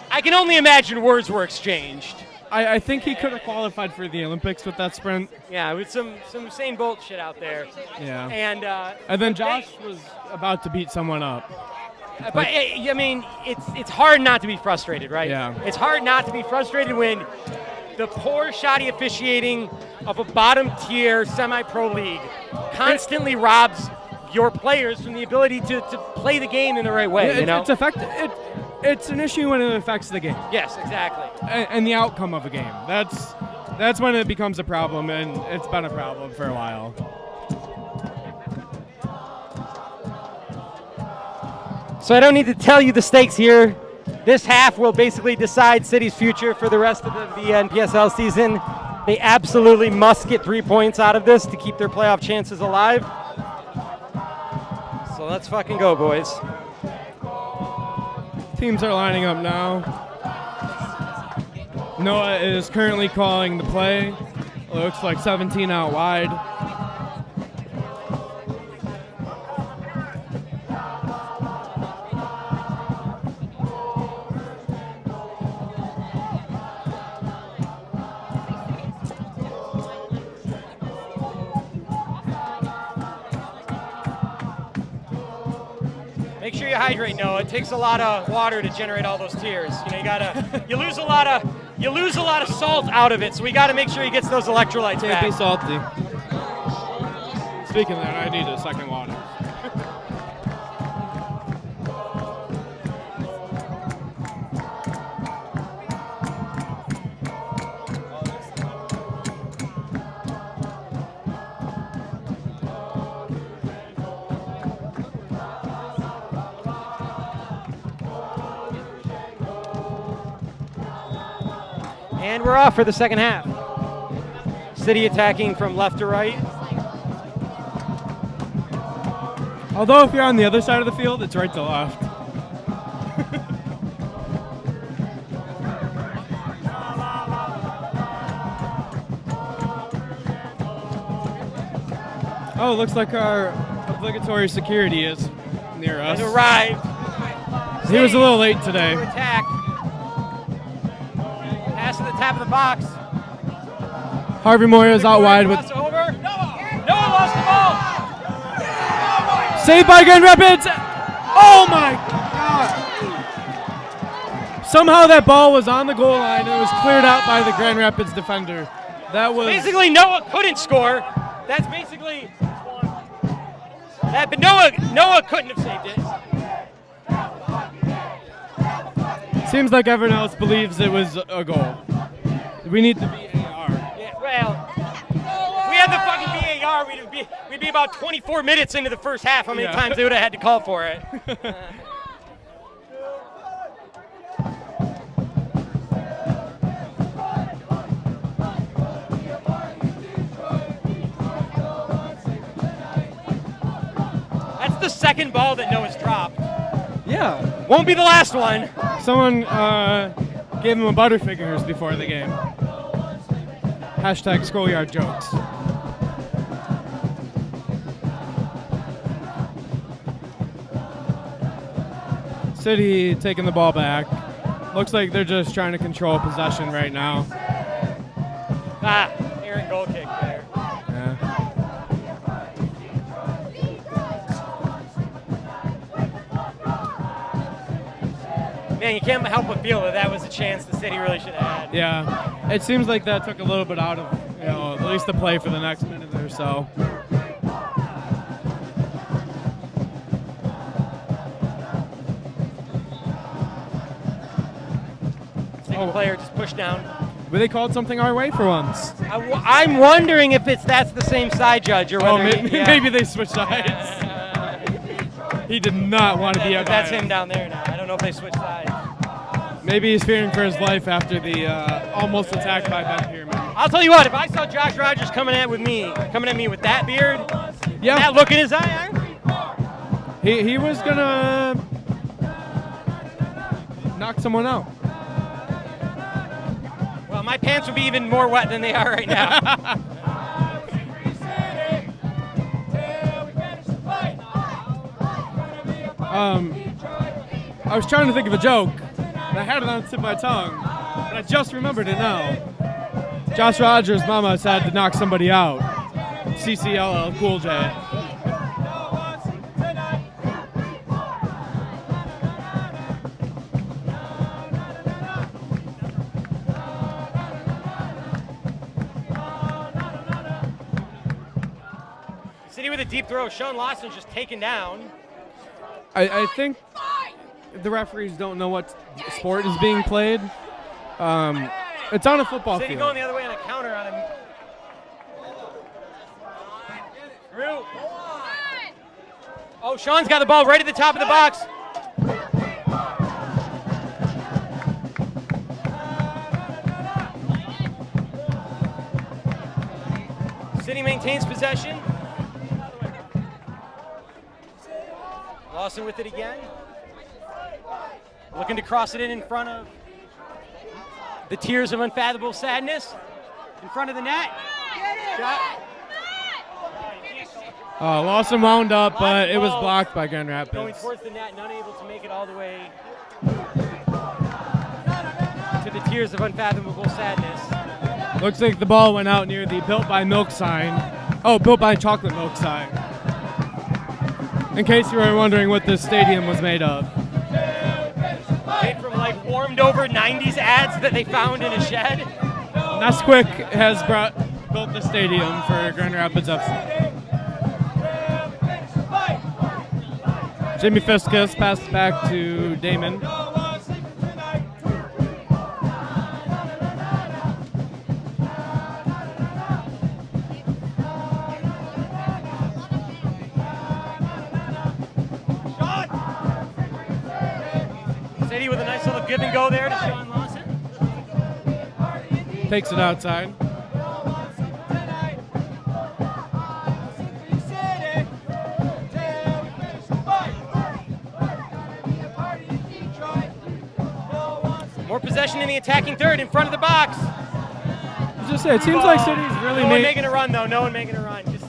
I can only imagine words were exchanged. I think he could have qualified for the Olympics with that sprint. Yeah, with some Usain Bolt shit out there. Yeah. And then Josh was about to beat someone up. But I mean, it's hard not to be frustrated, right? Yeah. It's hard not to be frustrated when the poor, shoddy officiating of a bottom-tier semi-pro league constantly robs your players from the ability to play the game in the right way. Yeah, it's an issue when it affects the game. Yes, exactly. And the outcome of a game. That's when it becomes a problem, and it's been a problem for a while. So I don't need to tell you the stakes here. This half will basically decide City's future for the rest of the NPSL season. They absolutely must get 3 points out of this to keep their playoff chances alive. So let's fucking go, boys. Teams are lining up now. Noah is currently calling the play. Looks like 17 out wide. Make sure you hydrate, Noah. It takes a lot of water to generate all those tears. You lose a lot of salt out of it, so we gotta make sure he gets those electrolytes Can't be back. salty. Speaking of that, I need a second water. And we're off for the second half. City attacking from left to right. Although if you're on the other side of the field, it's right to left. Oh, looks like our obligatory security is near us. Has arrived. He was a little late today. To attack. Pass to the top of the box. Harvey Moyer is out wide with Cross over. Noah lost the ball. saved by Grand Rapids. Oh my God! Somehow that ball was on the goal line and it was cleared out by the Grand Rapids defender. That was Basically, Noah couldn't score. That's basically that. But Noah couldn't have saved it. seems like everyone else believes it was a goal. We need the VAR. Yeah, well, if we had the fucking VAR, we'd be about 24 minutes into the first half. How many Yeah. times they would have had to call for it? That's the second ball that Noah's dropped. Yeah. Won't be the last one. Someone gave him a Butterfingers before the game. Hashtag schoolyard jokes. City taking the ball back. Looks like they're just trying to control possession right now. Errant goal kick there. Yeah. Man, you can't help but feel that was a chance the City really should have had. Yeah. It seems like that took a little bit out of, at least the play for the next minute or so. Single player just pushed down. But they called something our way for once. I'm wondering if that's the same side judge or whether Maybe they switched sides. He did not want to be out. That's him down there now. I don't know if they switched sides. Maybe he's fearing for his life after the almost attack by Ben Pierman. I'll tell you what, if I saw Josh Rogers coming at me with that beard, Yeah. that look in his eye, He was gonna knock someone out. well, my pants would be even more wet than they are right now. I was trying to think of a joke, and I had it on the tip of my tongue, but I just remembered it now. Josh Rogers' mama said to knock somebody out. CCLL Cool J. City with a deep throw. Sean Lawson's just taken down. I think the referees don't know what sport is being played. It's on a football City field. going the other way on a counter on him. Through. Oh, Sean's got the ball right at the top of the box. City maintains possession. Lawson with it again. Looking to cross it in front of the tears of unfathomable sadness. In front of the net. Shot. Lawson wound up, but it was blocked by Grand Going Rapids. towards the net and unable to make it all the way to the tears of unfathomable sadness. Looks like the ball went out near the Built by Milk sign. Oh, Built by Chocolate Milk sign. In case you were wondering what this stadium was made of. Made from like warmed over 90s ads that they found in a shed. Nesquik has built the stadium for Grand Rapids FC. Jimmy Fiskus passes back to Damon. City with a nice little give and go there to Sean Lawson. Takes it outside. More possession in the attacking third in front of the box. I was just say, it seems like City's really No one making a run though. No one making a run. Just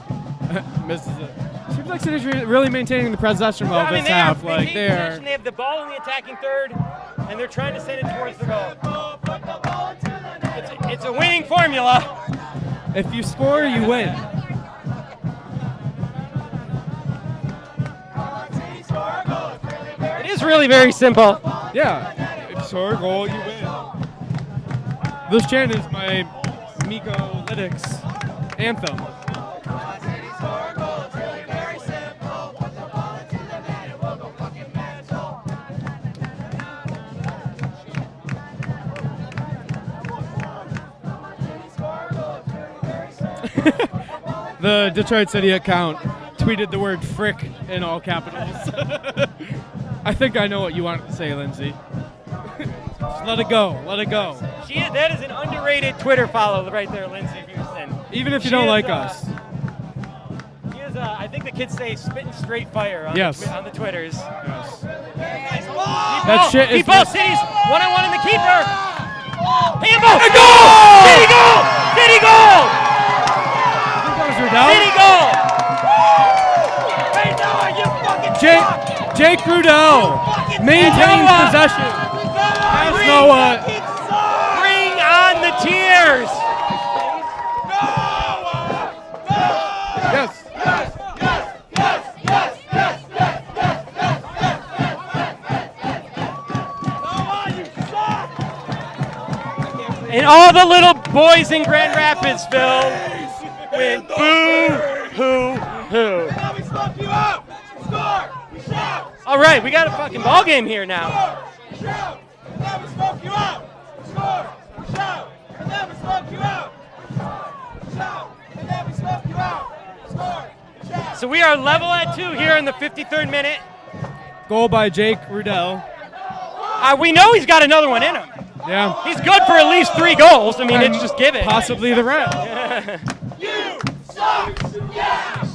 misses it. Seems like City's really maintaining the possession well this half. Like They have the ball in the attacking third, and they're trying to send it towards the goal. It's a winning formula. If you score, you win. It is really very simple. Yeah. If you score a goal, you win. This chant is my Miko Lytics anthem. The Detroit City account tweeted the word frick in all capitals. I think I know what you wanted to say, Lindsay. Just let it go. Let it go. That is an underrated Twitter follow right there, Lindsay Houston. Even if you don't like us. She is, I think the kids say spitting straight fire on, Yes. on the Twitters. Yes. That shit is Keep ball, mis- City's one-on-one in the keeper. Handball! A goal! City goal! City goal! City goal! Jake Rudell maintains possession. Has Noah. Bring on the tears! Yes. And all the little boys in Grand Rapids, Phil, went boo, hoo, hoo. All right, we got a fucking ball game here now. So we are level at 2 here in the 53rd minute. Goal by Jake Rudell. We know he's got another one in him. Yeah. He's good for at least 3 goals. I mean, it's just give it. Possibly the red. You suck! Yeah!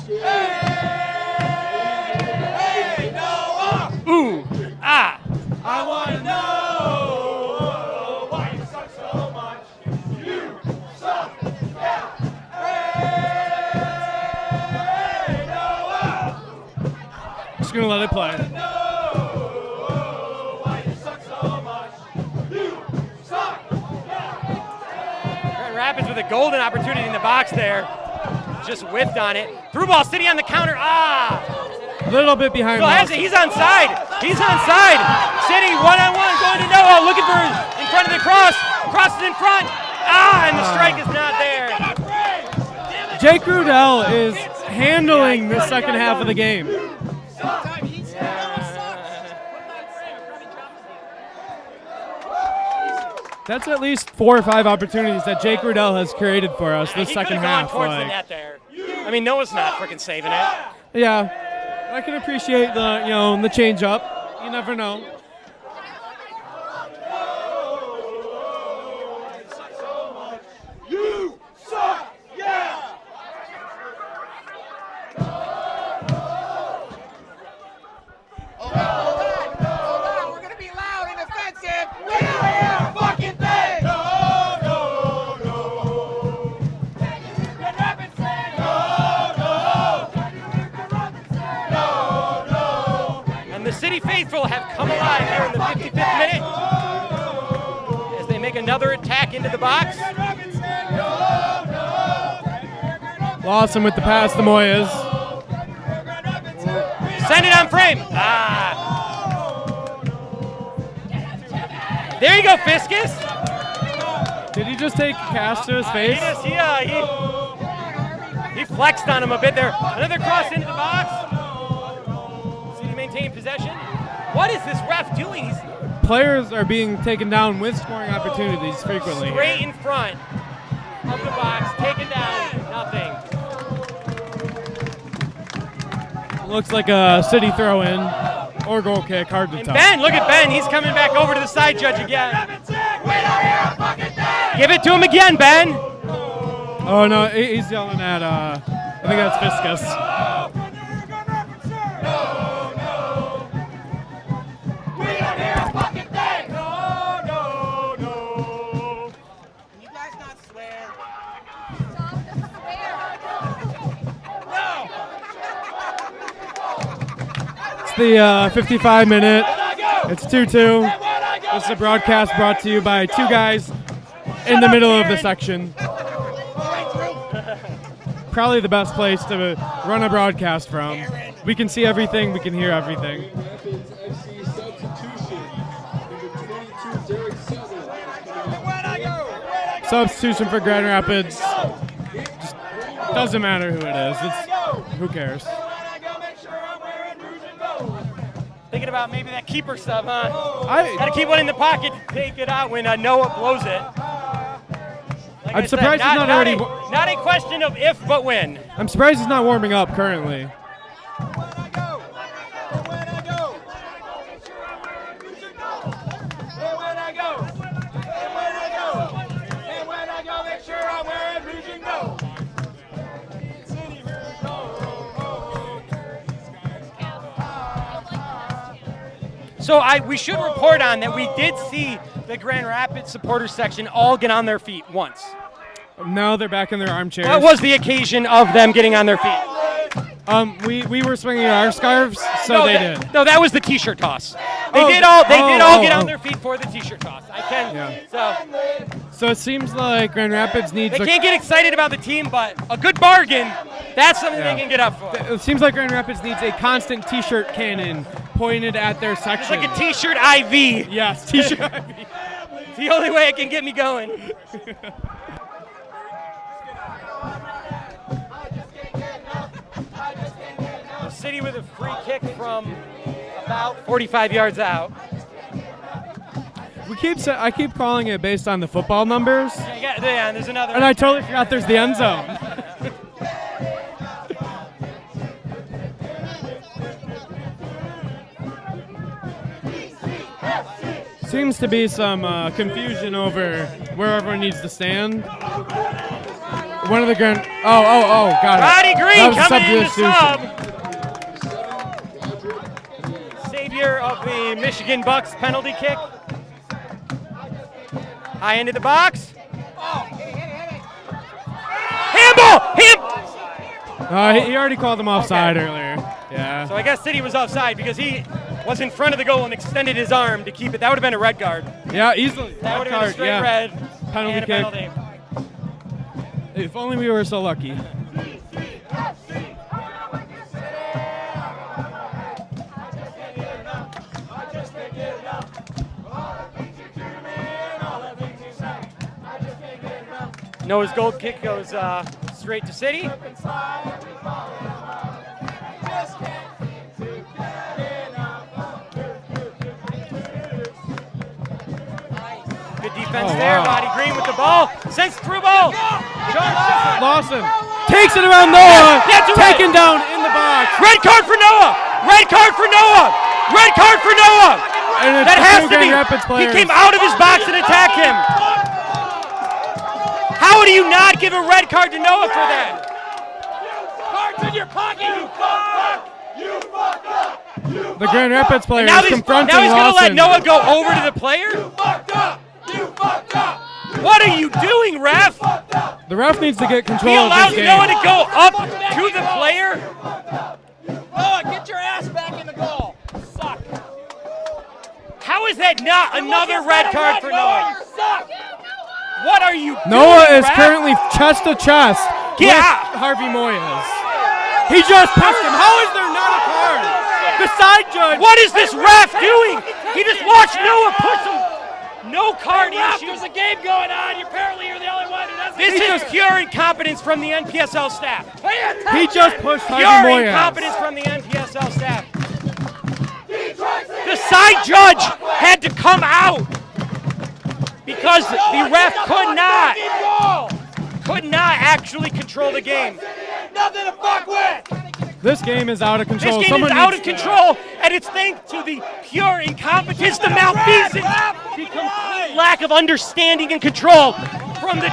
Hey, Noah! Ooh. Ah. I want to know why you suck so much. You suck! Yeah! Hey, Noah! Just gonna let it play. Why you suck so much. You suck! Grand Rapids with a golden opportunity in the box there. Just whiffed on it. Through ball, City on the counter. Ah! A little bit behind. Still has it. He's onside. He's onside. City one-on-one going to Noah, looking for in front of the cross. Cross is in front. Ah, and the strike is not there. Jake Rudell is handling the second half of the game. That's at least 4 or 5 opportunities that Jake Rudell has created for us this second half. He could have gone towards the net there. I mean, Noah's not freaking saving it. Yeah, I can appreciate the change up. You never know. You suck! Yeah! Hold on, we're gonna be loud and offensive. We don't hear a fucking thing! No! Grand Rapids say no! And the City faithful have come alive here in the 55th minute as they make another attack into the box. Lawson with the pass to Moyes. Send it on frame. Ah. There you go, Fiskus. Did he just take a cast to his face? He flexed on him a bit there. Another cross into the box. City maintain possession. What is this ref doing? He's Players are being taken down with scoring opportunities frequently. straight in front of the box, taken down, nothing. Looks like a City throw-in or goal kick, hard to And tell. Ben, look at Ben. He's coming back over to the side judge again. Give it to him again, Ben. Oh no, he's yelling at, I think that's Fiskus. Can you guys not swear? It's the 55 minute. It's 2-2. This is a broadcast brought to you by 2 guys in the middle of the section. Probably the best place to run a broadcast from. We can see everything, we can hear everything. Rapids FC substitution. Number 22, Derek Sutton. Substitution for Grand Rapids. Just doesn't matter who it is. Who cares? Thinking about maybe that keeper sub, huh? I- Got to keep one in the pocket to take it out when Noah blows it. Like I'm I surprised said, he's not already- Not a question of if, but when. I'm surprised he's not warming up currently. So we should report on that we did see the Grand Rapids supporters section all get on their feet once. Now they're back in their armchairs. That was the occasion of them getting on their feet. We were swinging our scarves, so they did. No, that was the T-shirt toss. They Oh, did all get oh. on their feet for the T-shirt toss. Yeah. So So it seems like Grand Rapids needs. they can't get excited about the team, but a good bargain, that's something Yeah. they can get up for. It seems like Grand Rapids needs a constant T-shirt cannon pointed at their section. Like a T-shirt IV. Yes, T-shirt. It's the only way it can get me going. The City with a free kick from about 45 yards out. I keep calling it based on the football numbers, Yeah, there's another. and I totally forgot there's the end zone. Seems to be some confusion over where everyone needs to stand. One of the grand. Oh, got it. Roddy Green That was a coming in to substitution. sub. Savior of the Michigan Bucks penalty kick. High end of the box. Handball! He already called him offside earlier. Yeah. So I guess City was offside because he was in front of the goal and extended his arm to keep it. That would have been a red card. Yeah, easily. That would have been a straight yeah. red. Penalty and a kick. penalty. If only we were so lucky. Noah's gold kick goes straight to City. Good defense there. Wow. Roddy Green with the ball. Sends through ball. Lawson takes it around Noah. That's a Taken down in the box. Red card for Noah. Red card for Noah. Red card for Noah. And it's That the has two to be. Grand Rapids He players. came out of his box and attacked him. How do you not give a red card to Noah for that? Cards in your pocket, you fuck! You fucked up! The Grand Rapids player Now is confronting he's going to let Lawson. Noah go over to the player? You fucked up! You fucked up! What are you doing, ref? The ref needs to get He control of allows this game. Noah to go up to the player? Noah, get your ass back in the goal! Suck! How is that not another red card for Noah? You suck! What are you doing, Noah is ref? currently chest to chest Get with out. Harvey Moyes. He just pushed him. How is there not a card? The side judge. What is this ref doing? He just watched Noah push him. No card issue. There's a game going on. Apparently you're the only one who doesn't. This is pure incompetence from the NPSL staff. He just pushed Harvey Pure Moyes. incompetence from the NPSL staff. The side judge had to come out because the ref could not actually control the game. Nothing to fuck with! This game is out of This control. game Someone is out needs of to- control, and it's thanks to the pure incompetence, the malfeasance, the complete lack of understanding and control from the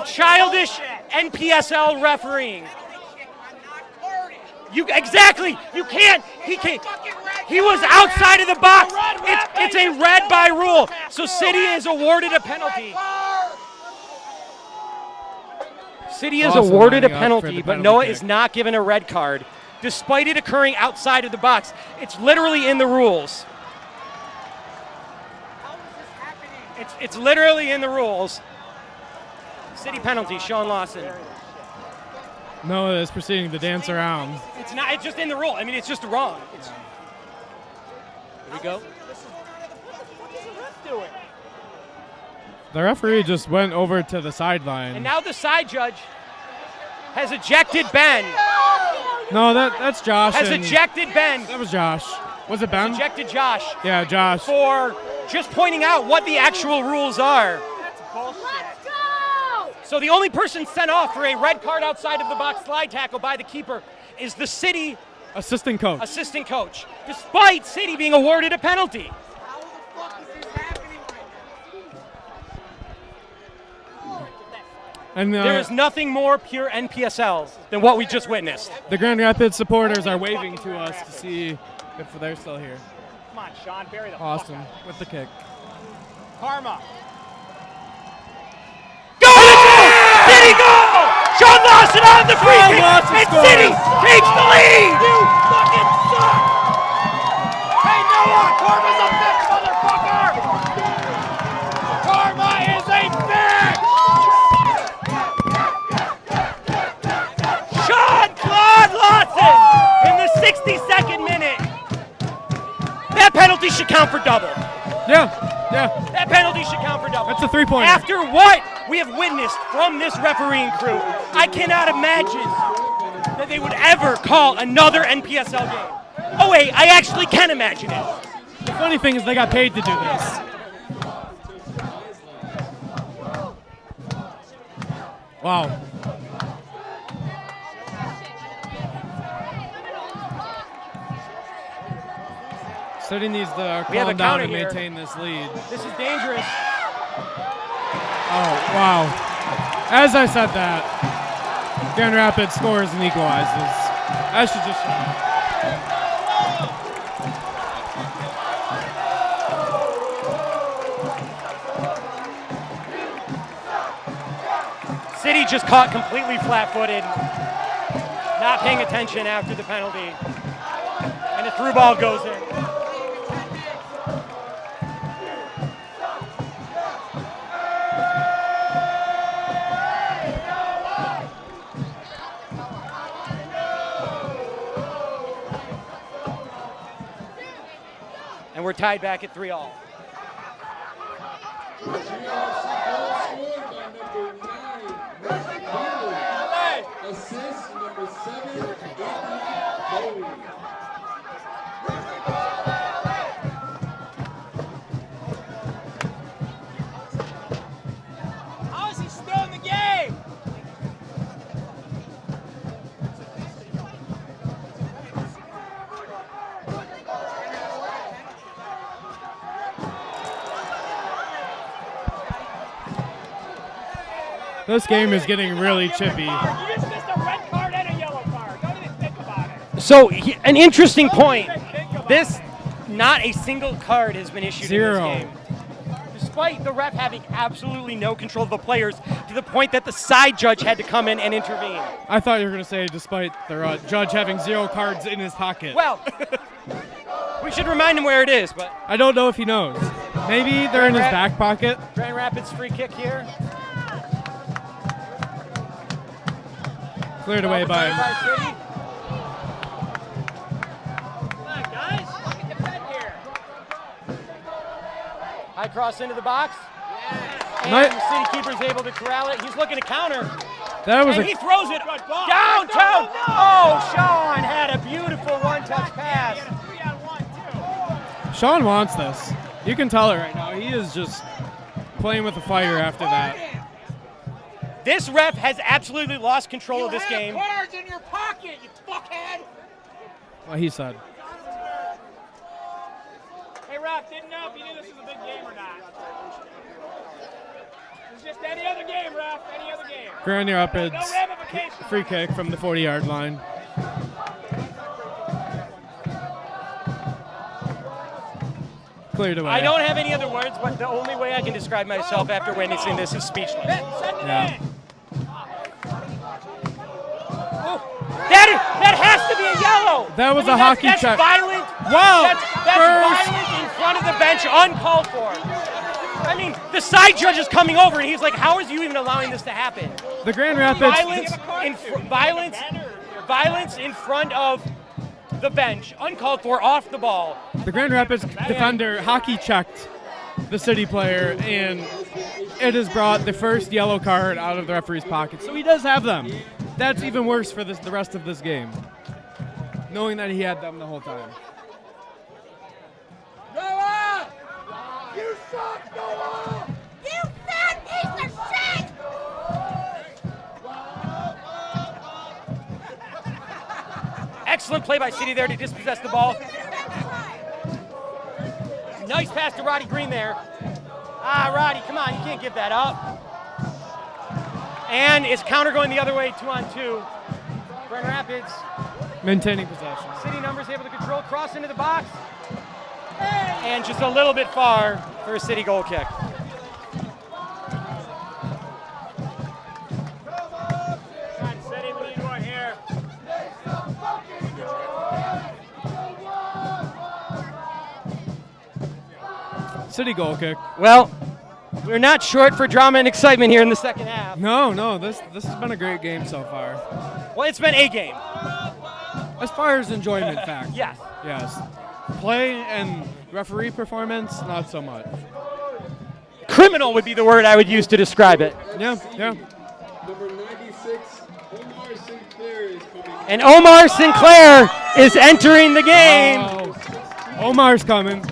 childish NPSL refereeing. You can't. He can't. He was outside of the box. It's a red by rule. So City is awarded a penalty. City is Awesome awarded a lining up for penalty, the but penalty Noah kick. is not given a red card, despite it occurring outside of the box. It's literally in the rules. It's literally in the rules. City penalty, Sean Lawson. Noah is proceeding to dance around. It's not. It's just in the rule. I mean, it's just wrong. Here we go. The referee just went over to the sideline. And now the side judge has ejected Ben. No, that's Josh. Has and- ejected Ben. That was Josh. Was it Ben? Ejected Josh Yeah, Josh. for just pointing out what the actual rules are. Let's go! So the only person sent off for a red card outside of the box slide tackle by the keeper is the City Assistant coach. assistant coach, despite City being awarded a penalty. How the fuck is this happening right And There is nothing more pure NPSL than what we just witnessed. the Grand Rapids supporters are waving to us to see if they're still here. Come on, Sean, bury the Awesome with the kick. Karma. Go! City goal! Sean Lawson on the free Sean kick, Lawson and scores. City takes the lead! You fucking suck! Hey, Noah, Karma's a bitch, motherfucker! Karma is a bitch! Jean-Claude Lawson in the 62nd minute. That penalty should count for double. Yeah. That penalty should count for double. That's a three-pointer. After what we have witnessed from this refereeing crew, I cannot imagine that they would ever call another NPSL game. Oh wait, I actually can imagine it. The funny thing is they got paid to do this. Wow. City needs to We have a calm down counter and here. maintain this lead. This is dangerous. Oh, wow. As I said that, Grand Rapids scores and equalizes. I should just show. City just caught completely flat-footed, not paying attention after the penalty, and the through ball goes in. And we're tied back at 3-3. Assist number 7, Anthony Bowie. How is he still in the game? This game is getting really chippy. You just missed a red card and a yellow card. Don't even think about it. So, an interesting point. Not a single card has been issued Zero. in this game. Despite the ref having absolutely no control of the players, to the point that the side judge had to come in and intervene. I thought you were going to say despite the judge having 0 cards in his pocket. Well, we should remind him where it is, but I don't know if he knows. Maybe they're in his back pocket. Grand Rapids free kick here. Cleared away by him. City. Come on, guys. Look at the bed here. High cross into the box. And Nice. the City keeper's able to corral it. He's looking to counter. That was And he a throws it downtown. Oh, Sean had a beautiful one-touch pass. 3-on-1 too. Sean wants this. You can tell it right now. He is just playing with the fire after that. This ref has absolutely lost control of this game. Cards in your pocket, you fuckhead. What he said. Hey, ref, didn't know if you knew this was a big game or not. It's just any other game, ref. Any other game. Grand Rapids No ramifications. free kick from the 40-yard line. Cleared away. I don't have any other words, but the only way I can describe myself after witnessing this is speechless. Send it Yeah. in. That has to be a yellow. That was I mean, a hockey that's check. Violent. Wow. That's First. violent in front of the bench, uncalled for. I mean, the side judge is coming over, and he's like, "How is you even allowing this to happen?" The Grand Rapids. Violence in front of the bench, uncalled for, off the ball. The Grand Rapids defender hockey checked the City player, and it has brought the first yellow card out of the referee's pocket. So he does have them. That's even worse for the rest of this game, knowing that he had them the whole time. Noah! You suck, Noah! You fat piece of shit! Excellent play by City there to dispossess the ball. Nice pass to Roddy Green there. Ah, Roddy, come on, you can't give that up. And it's counter going the other way, 2-on-2. Grand Rapids. Maintaining possession. City numbers able to control, cross into the box. And just a little bit far for a City goal kick. City, what are you doing here? City goal kick. Well, we're not short for drama and excitement here in the second half. No, this has been a great game so far. Well, it's been a game. As far as enjoyment fact. Yes. Yes. Play and referee performance, not so much. Criminal would be the word I would use to describe it. Yeah. Number 96, Omar Sinclair is coming. And Omar Sinclair is entering the game. Oh, Omar's coming.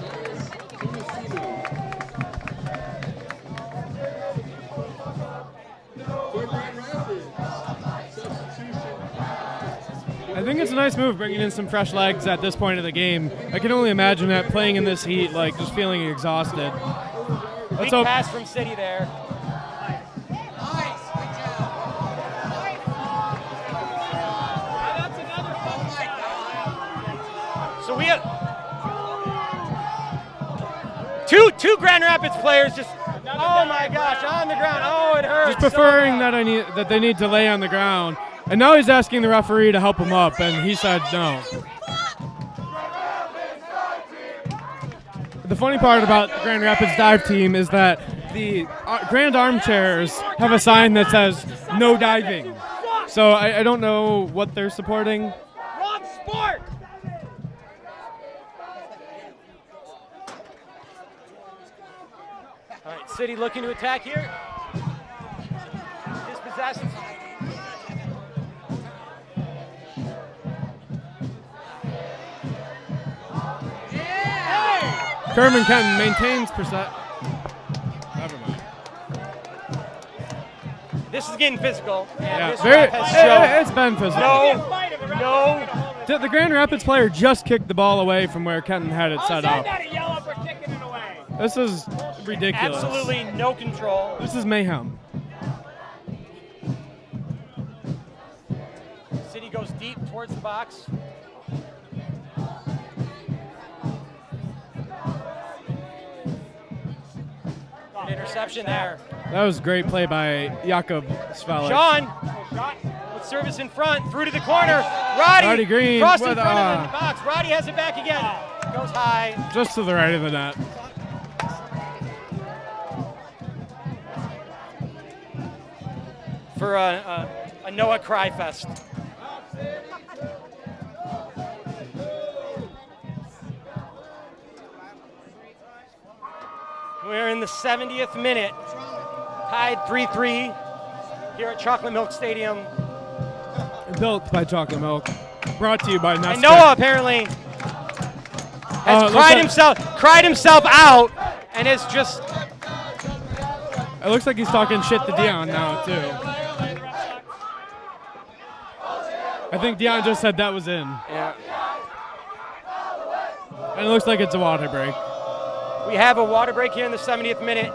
For Grand Rapids, substitution. I think it's a nice move bringing in some fresh legs at this point of the game. I can only imagine that playing in this heat, like just feeling exhausted. Big Let's hope. pass from City there. Nice. Good job. So we have two Grand Rapids players just, oh my gosh, on the ground. Oh, it hurts. Just preferring that they need to lay on the ground. And now he's asking the referee to help him up, and he said no. The funny part about the Grand Rapids dive team is that the Grand Armchairs have a sign that says no diving. So I don't know what they're supporting. Wrong sport. All right, City looking to attack here. Dispossessed. Kerman Kenton maintains percent. Never mind. This is getting physical. And Yeah, this ref has shown. it's been physical. No. The Grand Rapids player just kicked the ball away from where Kenton had it set up. This is ridiculous. Absolutely no control. This is mayhem. City goes deep towards the box. Good interception there. That was great play by Jakob Svelik. Sean with service in front, through to the corner. Roddy Green crossed in with, front of the box. Roddy has it back again. Goes high. Just to the right of the net. For a Noah Cry Fest. We're in the 70th minute. Tied 3-3 here at Chocolate Milk Stadium. Built by Chocolate Milk. Brought to you by Nestle. And Noah apparently has cried himself out and is just. It looks like he's talking shit to Dion now, too. I think Dion just said that was in. Yeah. And it looks like it's a water break. We have a water break here in the 70th minute.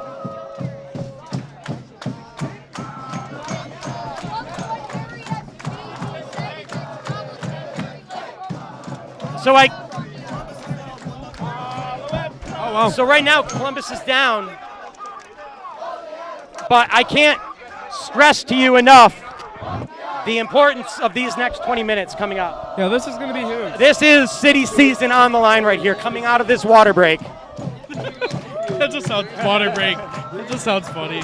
So Oh, wow. So right now Columbus is down. But I can't stress to you enough the importance of these next 20 minutes coming up. Yeah, this is going to be huge. This is City season on the line right here, coming out of this water break. That just sounds water break. That just sounds funny.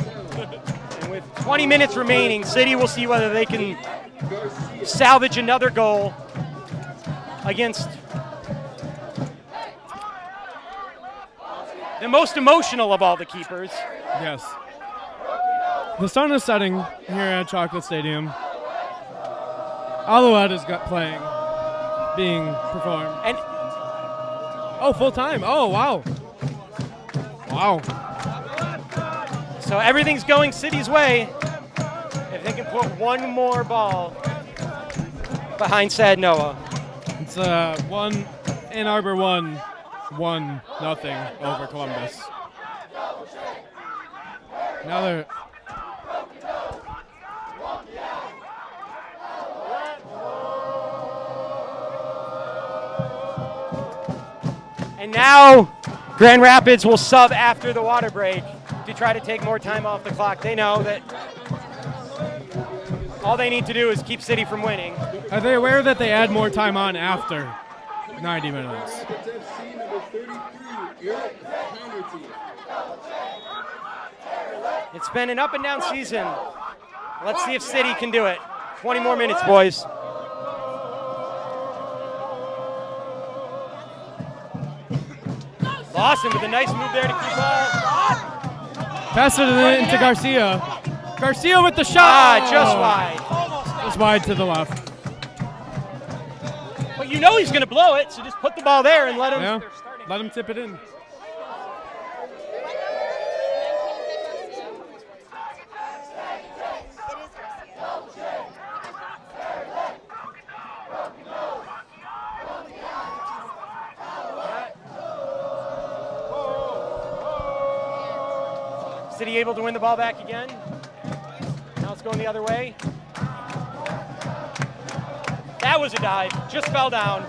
And with 20 minutes remaining, City will see whether they can salvage another goal against the most emotional of all the keepers. Yes. The sun is setting here at Chocolate Stadium. Alouette is playing, being performed. And Oh, full time. Oh, wow. Wow. so everything's going City's way. If they can put one more ball behind Sad Noah. It's Ann Arbor 1-0 over Columbus. Now they're. And now Grand Rapids will sub after the water break to try to take more time off the clock. They know that all they need to do is keep City from winning. Are they aware that they add more time on after 90 minutes? dcfc number 33, Eric Connerty. It's been an up and down season. Let's see if City can do it. 20 more minutes, boys. Lawson with a nice move there to keep ball. Pass it into Garcia. Garcia with the shot. Just wide. Just wide to the left. But you know he's going to blow it, so just put the ball there and let him. Yeah. Let him tip it in. City able to win the ball back again. Now it's going the other way. That was a dive, just fell down.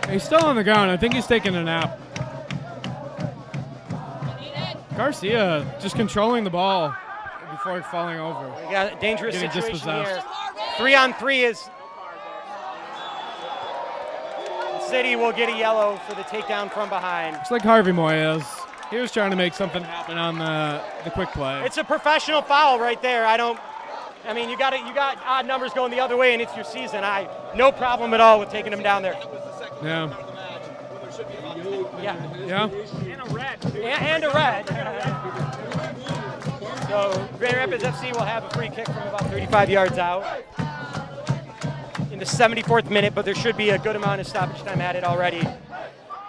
He's still on the ground. I think he's taking a nap. Garcia just controlling the ball before falling over. We got a dangerous Getting situation dispossessed. here. 3-on-3 is. City will get a yellow for the takedown from behind. It's like Harvey Moyes. He was trying to make something happen on the quick play. It's a professional foul right there. I mean, you got odd numbers going the other way, and it's your season. No problem at all with taking them down there. Yeah. Yeah. Yeah. And a red. So Grand Rapids FC will have a free kick from about 35 yards out in the 74th minute, but there should be a good amount of stoppage time added already.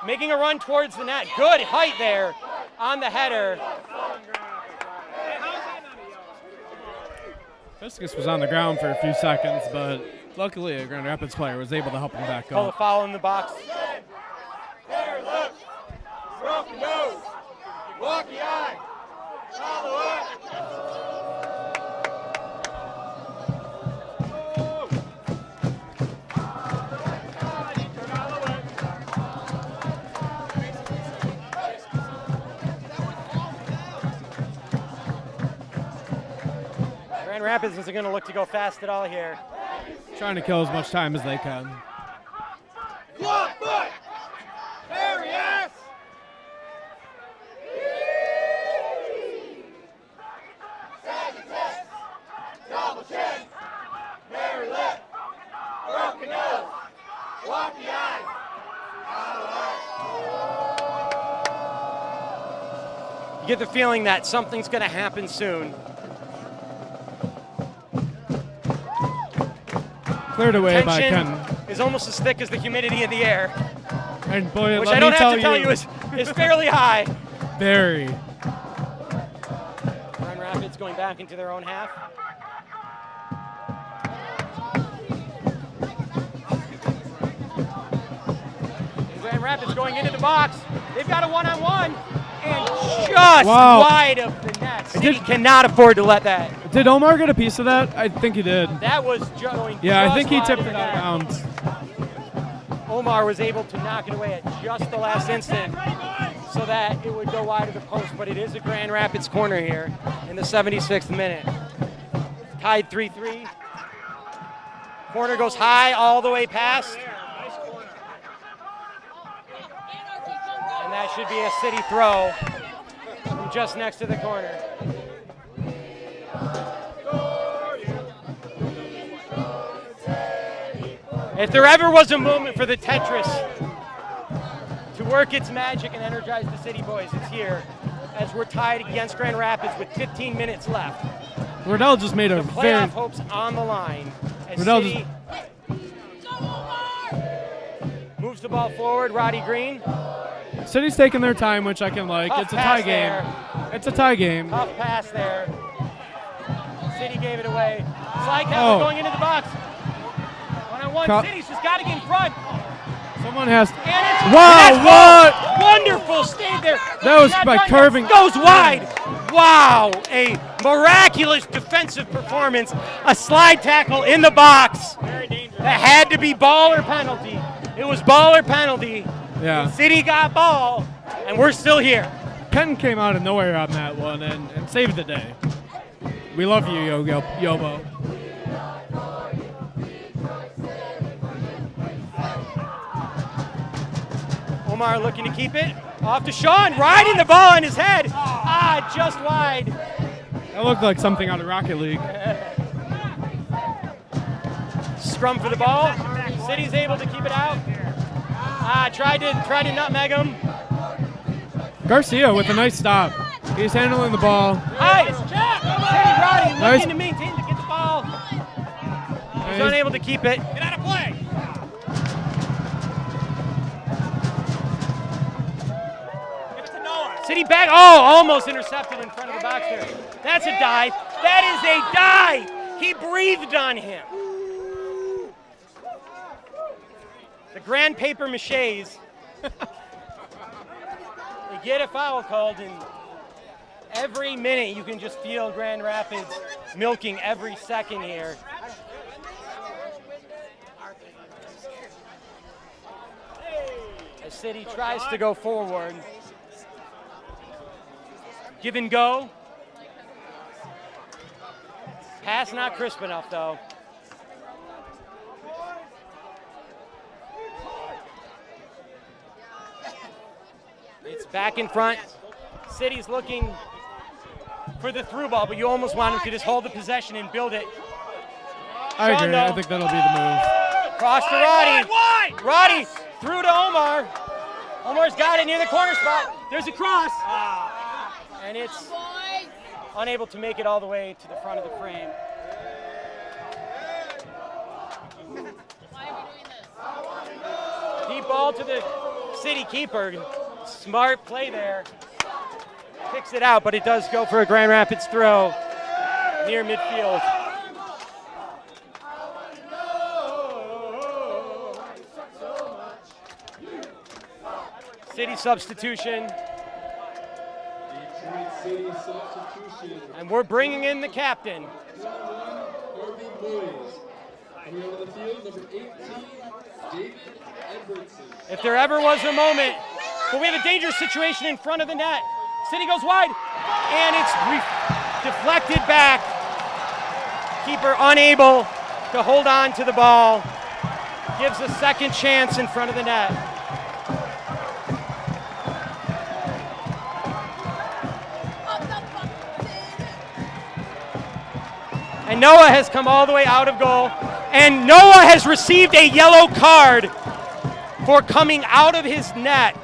Making a run towards the net. Good height there on the header. Fiskus was on the ground for a few seconds, but luckily a Grand Rapids player was able to help him back Call a up. foul in the box. Broken nose. Walkie eye. Follow up. Grand Rapids isn't going to look to go fast at all here. Trying to kill as much time as they can. Club foot. Very ass. Double chin. Very lip. Broken nose. Walkie eye. You get the feeling that something's going to happen soon. Cleared away by Tension Ken. is almost as thick as the humidity in the air, And boy, which let I don't me have to tell you is fairly high. very. Grand Rapids going back into their own half. Grand Rapids going into the box. They've got a one-on-one and just Wow. wide of the net. City cannot afford to let that. Did Omar get a piece of that? I think he did. That was going Yeah, I just think he wide tipped of it the out of net. bounds. Omar was able to knock it away at just the last instant so that it would go wide of the post, but it is a Grand Rapids corner here in the 76th minute. Tied 3-3. Corner goes high all the way past. And that should be a City throw from just next to the corner. If there ever was a moment for the Tetris to work its magic and energize the City boys, it's here, as we're tied against Grand Rapids with 15 minutes left. Riddell just made a The very. playoff hopes on the line as Riddell City moves the ball forward. Roddy Green, City's taking their time, which I can like. Tough It's a pass tie game. there. It's a tie game. Tough pass there. City gave it away. Slide tackle going into the box. One-on-one. City's just got to get in front. Someone has. And it's Wow, and what? that's Wonderful stay there. That was Not by done yet. curving. Goes wide. Wow, a miraculous defensive performance. A slide tackle in the box. Very dangerous. That had to be ball or penalty. It was ball or penalty. Yeah. City got ball, and we're still here. Penn came out of nowhere on that one and saved the day. We love you, Yobo. Omar looking to keep it. Off to Sean, riding the ball on his head. Just wide. That looked like something out of Rocket League. Scrum for the ball. City's able to keep it out. Tried to nutmeg him. Garcia with a nice stop. He's handling the ball. City Roddy Nice. looking to maintain to get the ball. He's unable to keep it. Get out of play. City back. Almost intercepted in front of the box there. That's a dive. That is a dive. He breathed on him. The grand paper maches. They get a foul called, and every minute you can just feel Grand Rapids milking every second here. As City tries to go forward. Give and go. Pass not crisp enough, though. It's back in front. City's looking for the through ball, but you almost want him to just hold the possession and build it. I agree. I think that'll be the move. Cross to Roddy. Roddy through to Omar. Omar's got it near the corner spot. There's a cross. And it's unable to make it all the way to the front of the frame. Deep ball to the City keeper. Smart play there. Kicks it out, but it does go for a Grand Rapids throw near midfield. City substitution. Detroit City substitution. And we're bringing in the captain. Harvey Boys. Coming out of the field, number 18, David Edwardson. If there ever was a moment, but we have a dangerous situation in front of the net. City goes wide, and it's deflected back. Keeper unable to hold on to the ball. Gives a second chance in front of the net. And Noah has come all the way out of goal. And Noah has received a yellow card for coming out of his net.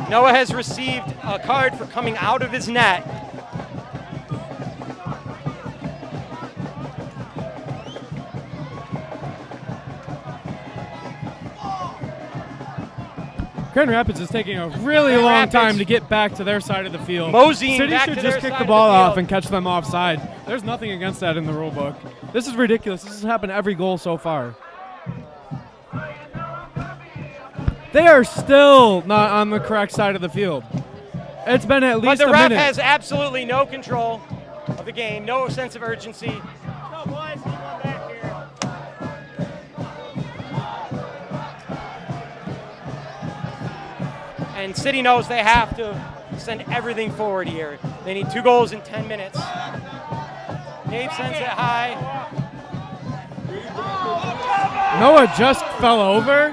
Noah has received a card for coming out of his net. Grand Rapids is taking a really Grand long Rapids time to get back to their side of the field. Moseying City back should to just their kick side the of ball the off field. and catch them offside. There's nothing against that in the rule book. This is ridiculous. This has happened every goal so far. They are still not on the correct side of the field. It's been at least But the a ref minute. has absolutely no control of the game, no sense of urgency. No, boys, keep on back here. And City knows they have to send everything forward here. They need 2 goals in 10 minutes. Dave sends it high. Noah just fell over.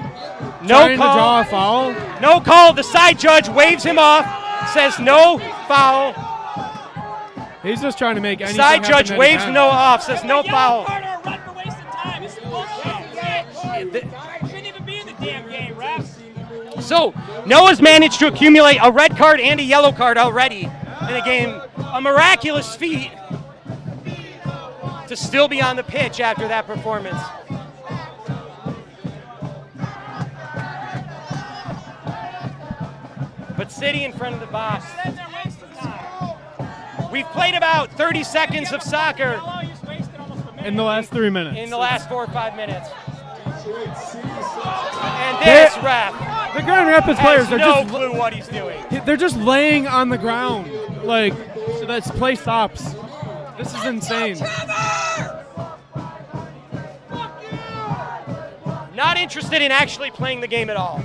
No trying call. to draw a foul. No call. The side judge waves him off, says no foul. He's just trying to make anything Side happen judge that he waves can. Noah off, says no foul. Shouldn't even be in the damn game, ref. So Noah's managed to accumulate a red card and a yellow card already in a game. A miraculous feat to still be on the pitch after that performance. But City in front of the box. We've played about 30 seconds of soccer In the last 3 minutes. in the last 4 or 5 minutes. Detroit City substitution. And this ref The Grand Rapids has players are no just clue what he's doing. they're just laying on the ground, like, so that play stops. This is insane. Not interested in actually playing the game at all.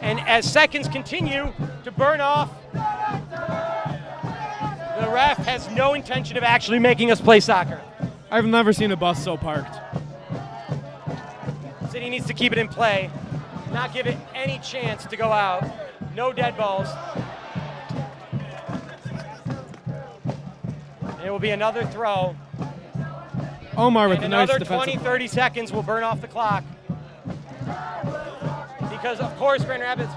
And as seconds continue to burn off, the ref has no intention of actually making us play soccer. I've never seen a bus so parked. City needs to keep it in play, not give it any chance to go out. No dead balls. It will be another throw. Omar with And a nice another defensive 20, 30 seconds will burn off the clock. Because, of course, Grand Rapids,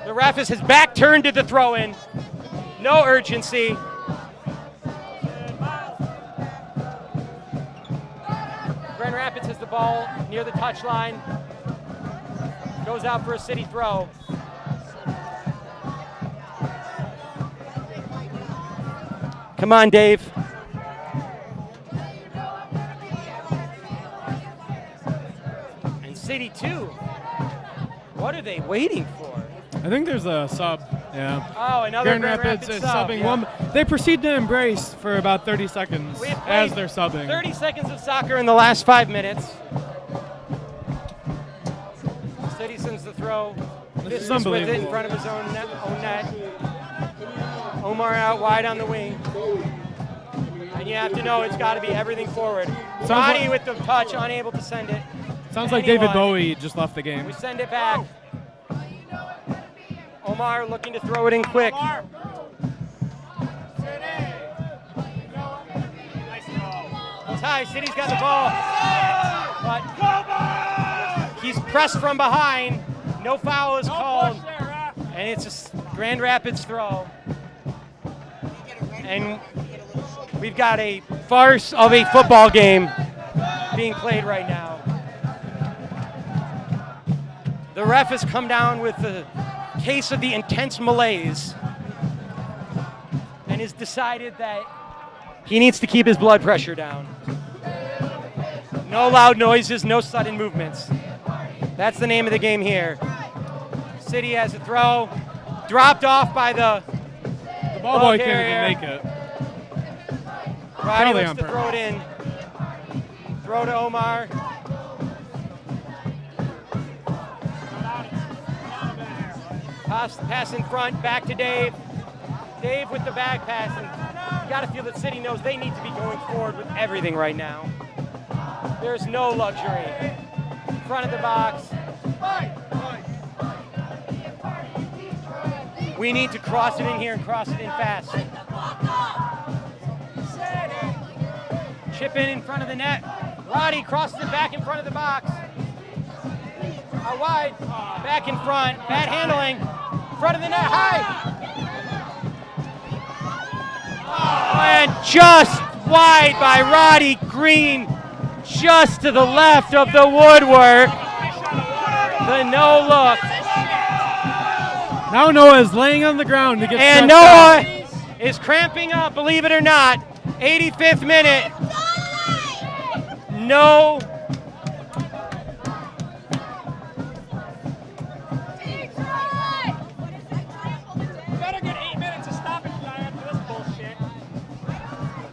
the ref has his back turned to the throw-in. No urgency. Grand Rapids has the ball near the touchline. Goes out for a City throw. Come on, Dave. And City 2. What are they waiting for? I think there's a sub. Yeah. Oh, another Grand Rapids is sub, subbing yeah. one. They proceed to embrace for about 30 seconds We have as played they're subbing. 30 seconds of soccer in the last 5 minutes. City sends the throw. This is With it in unbelievable. front of his own net. Omar out wide on the wing. And you have to know it's got to be everything forward. Sounds Ronnie like- with the touch, unable to send it. Sounds like Anyone. David Bowie just left the game. We send it back. Omar looking to throw it in quick. Nice throw. It's high. City's got the ball. But he's pressed from behind. No foul is called. And it's a Grand Rapids throw. And we've got a farce of a football game being played right now. The ref has come down with the case of the intense malaise and has decided that he needs to keep his blood pressure down. No loud noises, no sudden movements. That's the name of the game here. City has a throw, dropped off by the The ball boy can't carrier. even make it. Roddy Probably looks on to throw it in. Throw to Omar. Pass in front, back to Dave. Dave with the back pass. And you got to feel that City knows they need to be going forward with everything right now. There's no luxury. In front of the box. We need to cross it in here and cross it in fast. Chip in front of the net. Roddy crosses it back in front of the box. Out wide, back in front. Bad handling. Front of the net, high. And just wide by Roddy Green. Just to the left of the woodwork. The no look. Now Noah's laying on the ground to get And stretched out. Noah is cramping up, believe it or not. 85th minute. No. Better get 8 minutes of stoppage time after this bullshit.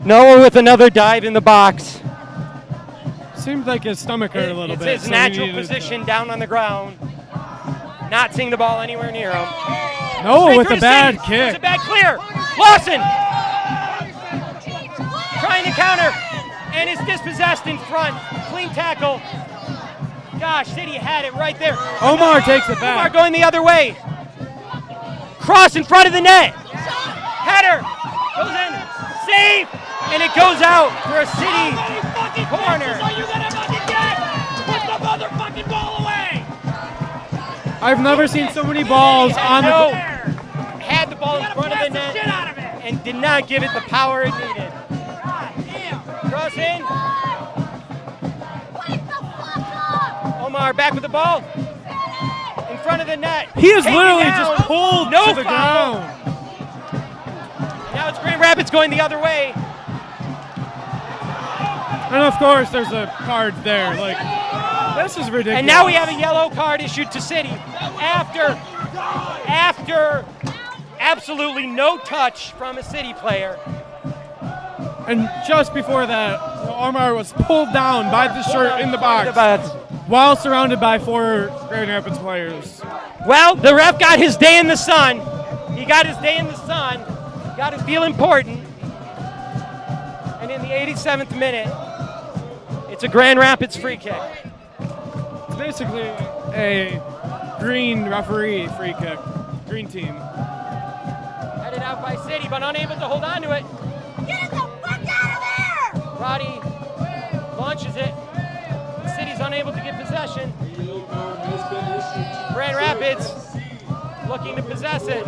Noah with another dive in the box. Seemed like his stomach hurt a little It's bit. his so he natural needed to- position down on the ground. Not seeing the ball anywhere near him. Noah Straight with through a to bad City. There's a kick. bad clear. Lawson trying to counter and is dispossessed in front. Clean tackle. Gosh, City had it right there. Omar takes it Omar back. going the other way. Cross in front of the net. Header goes in. Save. And it goes out for a City corner. Are you gonna fucking get? Put the motherfucking ball away! I've never seen so many balls on No. the. Had the ball in front of the Blast the shit net out of it! and did not give it the power it needed. God damn! Cross in. Omar back with the ball. In front of the net. He is Taken literally down. just pulled No to the foul. ground. Now it's Grand Rapids going the other way. And of course, there's a card there. Like, this is ridiculous. And now we have a yellow card issued to City after absolutely no touch from a City player. And just before that, Omar was pulled down by the shirt in the box But, while surrounded by 4 Grand Rapids players. well, the ref got his day in the sun. He got his day in the sun. Got to feel important. And in the 87th minute, it's a Grand Rapids free kick. It's basically a green referee free kick. Green team. Headed out by City, but unable to hold on to it. Get the fuck out of there! Roddy launches it. City's unable to get possession. Yellow card has been issued to Grand Rapids looking to possess it.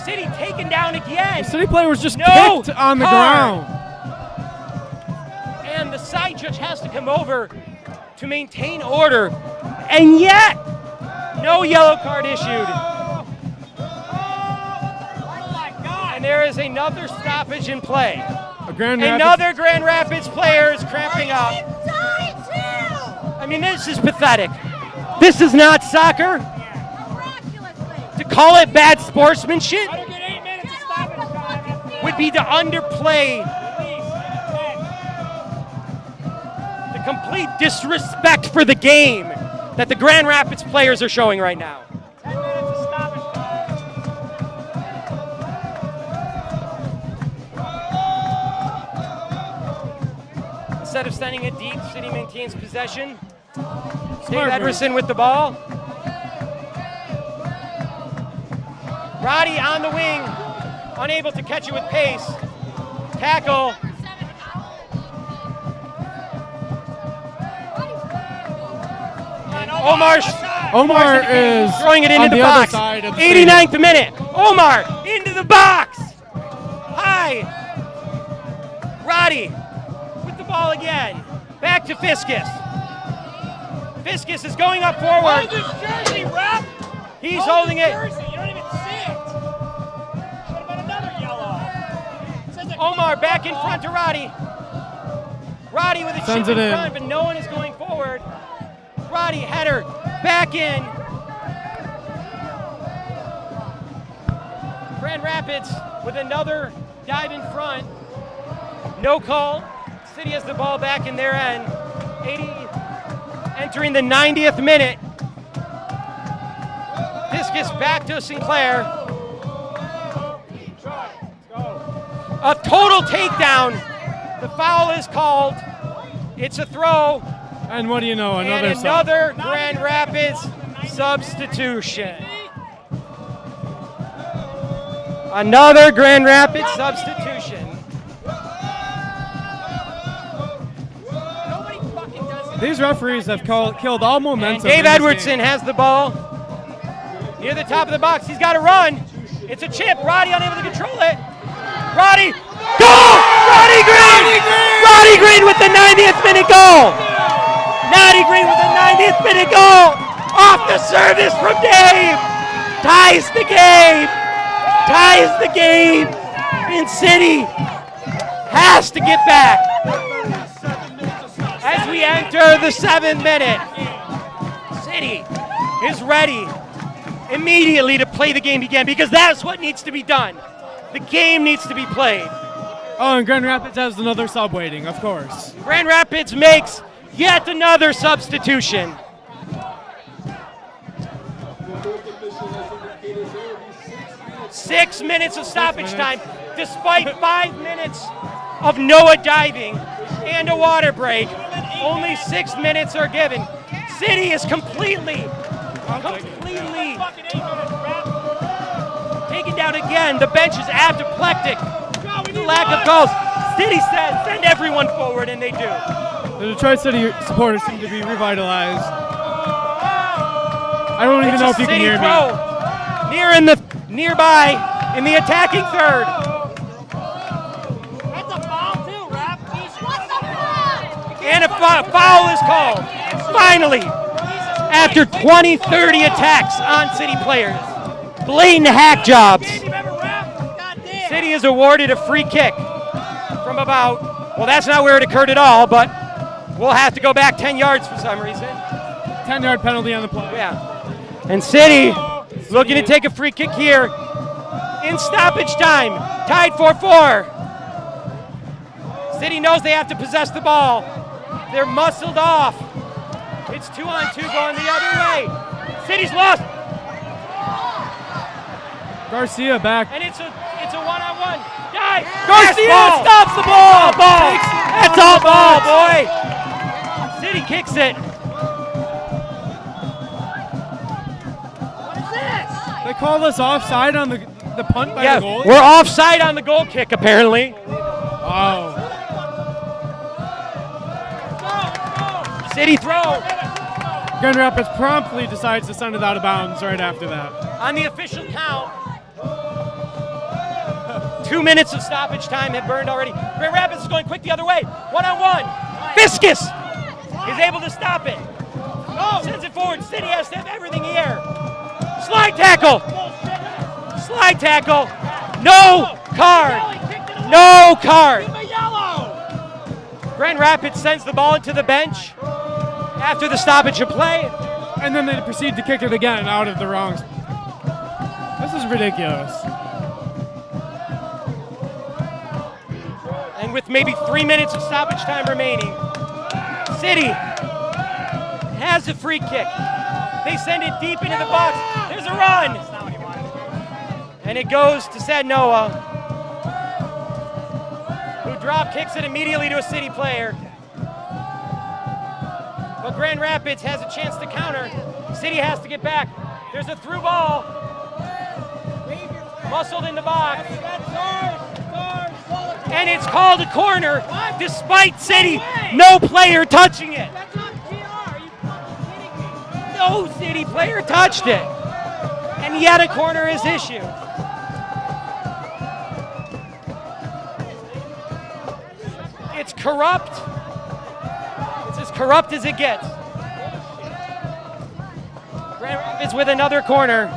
City taken down again. The City player was just No kicked on the card. ground. And the side judge has to come over to maintain order. And yet, no yellow card issued. there is another stoppage in play. A Grand Rapids. Another Grand Rapids player is cramping up. I mean, this is pathetic. This is not soccer. To call it bad sportsmanship Better get 8 minutes of stoppage time. would be to underplay the complete disrespect for the game that the Grand Rapids players are showing right now. 10 minutes of stoppage time. Instead of sending it deep, City maintains possession. Dave Smart move. Edverson with the ball. Roddy on the wing, unable to catch it with pace. Tackle. Omar is throwing it into on the other box. side of the 89th minute. Omar into the box. High. Roddy with the ball again. Back to Fiskus. Fiskus is going up forward. Hold this jersey, ref! He's Hold holding this it. Jersey. You don't even see it. Should have been another yellow. Says it- Omar back in front to Roddy. Roddy with a Sends chip it in in. front, but no one is going forward. Roddy, header, back in. Grand Rapids with another dive in front. No call. City has the ball back in their end. 80, entering the 90th minute. Fiskus back to Sinclair. A total takedown. The foul is called. It's a throw. And what do you know? And another Grand Rapids substitution. Another Grand Rapids substitution. Nobody fucking does it. These referees have killed all And momentum. Dave in this Edwardson game. has the ball near the top of the box. He's got to run. It's a chip. Roddy unable to control it. Roddy, goal! Roddy Green! Roddy Green with the 90th minute goal! Roddy Green with the 90th minute goal! Off the service from Dave! Ties the game! Ties the game! And City has to get back as we enter the 7th minute. City is ready immediately to play the game again because that's what needs to be done. The game needs to be played. Oh, and Grand Rapids has another sub waiting, of course. Grand Rapids makes yet another substitution. The fourth official has indicated there will be 6 minutes. 6 minutes of stoppage time, despite 5 minutes of Noah diving and a water break. Only 6 minutes are given. City is completely Fucking 8 minutes, ref. taken down again. The bench is apoplectic. Go, we The need lack one. of goals. City says send everyone forward, and they do. The Detroit City supporters seem to be revitalized. I don't even It's know a if you can City hear throw. Nearby in the attacking third. That's a foul too, ref. Jesus. And a foul is called. Finally, after 20, 30 attacks on City players. Blatant hack jobs. Game, remember, ref? Goddamn. City is awarded a free kick from about, well, that's not where it occurred at all, but we'll have to go back 10 yards for some reason. 10-yard penalty on the play. Yeah. And City looking to take a free kick here in stoppage time. Tied 4-4. City knows they have to possess the ball. They're muscled off. It's 2-on-2 going the other way. City's lost. Garcia back. And it's a one-on-one. Dive. Garcia Yes, ball. stops the ball. Ball. Takes That's all ball, boy. City kicks it. What is this? They call us offside on the punt by Yeah, the goal. we're offside on the goal kick, apparently. Wow. City throw. Grand Rapids promptly decides to send it out of bounds right after that. On the official count, 2 minutes of stoppage time have burned already. Grand Rapids is going quick the other way. One-on-one. Fiskus is able to stop it. Sends it forward. City has to have everything here. Slide tackle. Slide tackle. No Card. No card. Grand Rapids sends the ball into the bench after the stoppage of play. And then they proceed to kick it again out of the wrong. This is ridiculous. And with maybe 3 minutes of stoppage time remaining, City has a free kick. They send it deep into the box. There's a run. And it goes to Sad Noah, who drop kicks it immediately to a City player. But Grand Rapids has a chance to counter. City has to get back. There's a through ball. Muscled in the box. And it's called a corner, despite City, no player touching it. No City player touched it. And yet a corner is issued. It's corrupt. It's as corrupt as it gets. Grand Rapids with another corner.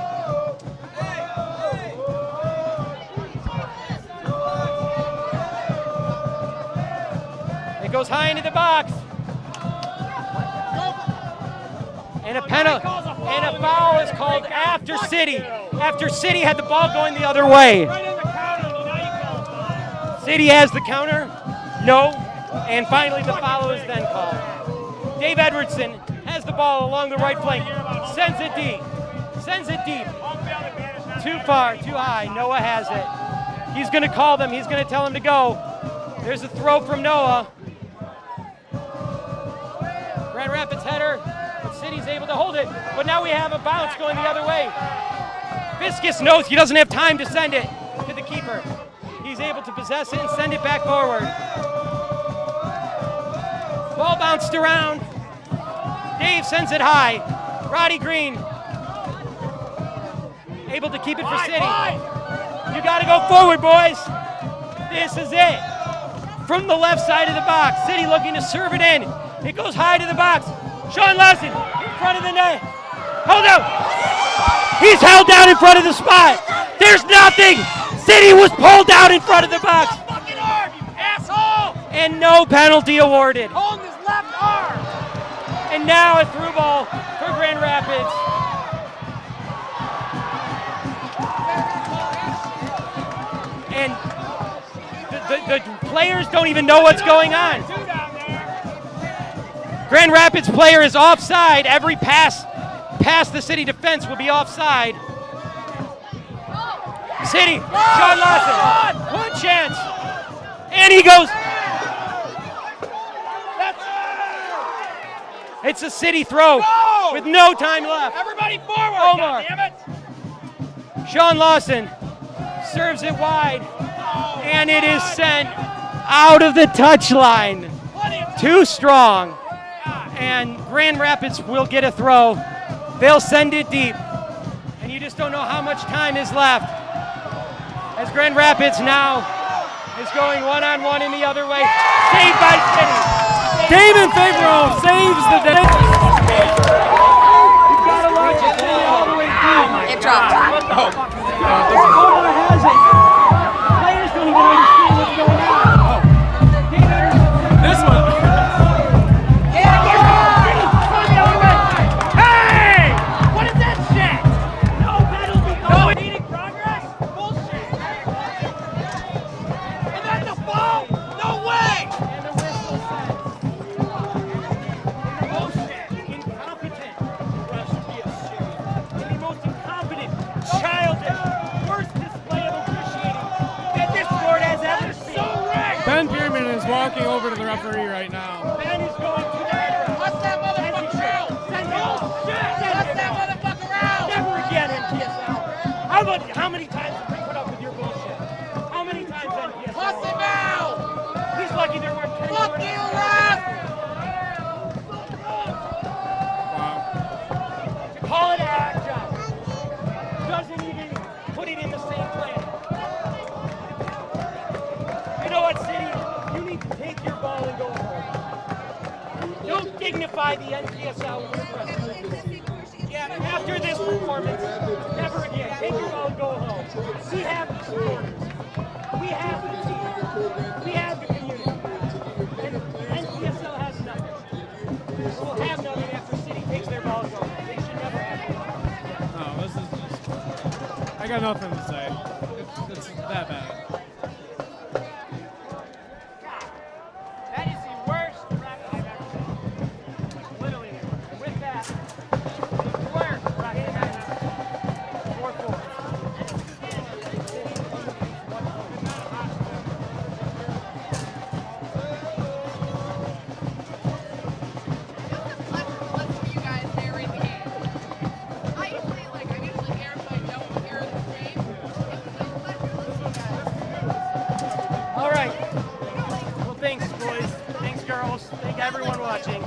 It goes high into the box. And a penalty and a foul is called after City. After City had the ball going the other way. City has the counter. No. And finally the foul is then called. Dave Edwardson has the ball along the right flank. Sends it deep. Sends it deep. Too far, too high. Noah has it. He's going to call them. He's going to tell them to go. There's a throw from Noah. Grand Rapids header. But City's able to hold it. But now we have a bounce going the other way. Fiskus knows he doesn't have time to send it to the keeper. He's able to possess it and send it back forward. Ball bounced around. Dave sends it high. Roddy Green able to keep it for City. You got to go forward, boys. This is it. From the left side of the box, City looking to serve it in. It goes high to the box. Sean Lawson in front of the net. Hold out. He's held down in front of the spot. There's nothing. City was pulled down in front of the box. Fucking arm, you asshole! And no penalty awarded. Hold his left arm! And now a through ball for Grand Rapids. And the players don't even know what's going on. Grand Rapids player is offside. Every pass past the City defense will be offside. City, Sean Lawson, one chance. And he goes. It's a City throw with no time left. Everybody forward, Omar. goddammit! Sean Lawson serves it wide, and it is sent out of the touchline. Too strong. And Grand Rapids will get a throw. They'll send it deep. And you just don't know how much time is left. As Grand Rapids now is going one-on-one in the other way. Saved by City. Damon Favreau saves the day. It dropped. Has it. Players don't even understand what's going on. This one. Hey! What is that shit? No penalty. No needing progress? Bullshit. And that's a foul? No way! And the whistle says. Bullshit. Incompetent. The most incompetent, childish, worst display of officiating that this sport has ever seen. So rigged! Ben Bierman is walking over to the referee right now. Ben is going to the header. Bust that motherfucker out! Send it. Bust that motherfucker out! Never again, NPSL. How many times have we put up with your bullshit? How many times, NPSL? Bust him out! He's lucky there weren't 10 Fuck you, ref! Wow. to call it an act job. Doesn't even put it in the same plan. You know what, City? You need to take your ball and go home. Don't dignify the NPSL with your presence. Yeah, after this performance, never again. Take your ball and go home. We have the supporters. I got nothing to say. It's that bad. That is the worst bracket I've ever seen. Like, literally, with that, the worst bracket I've ever seen. 4-4. All right. Well, thanks, boys. Thanks, girls. Thank everyone watching.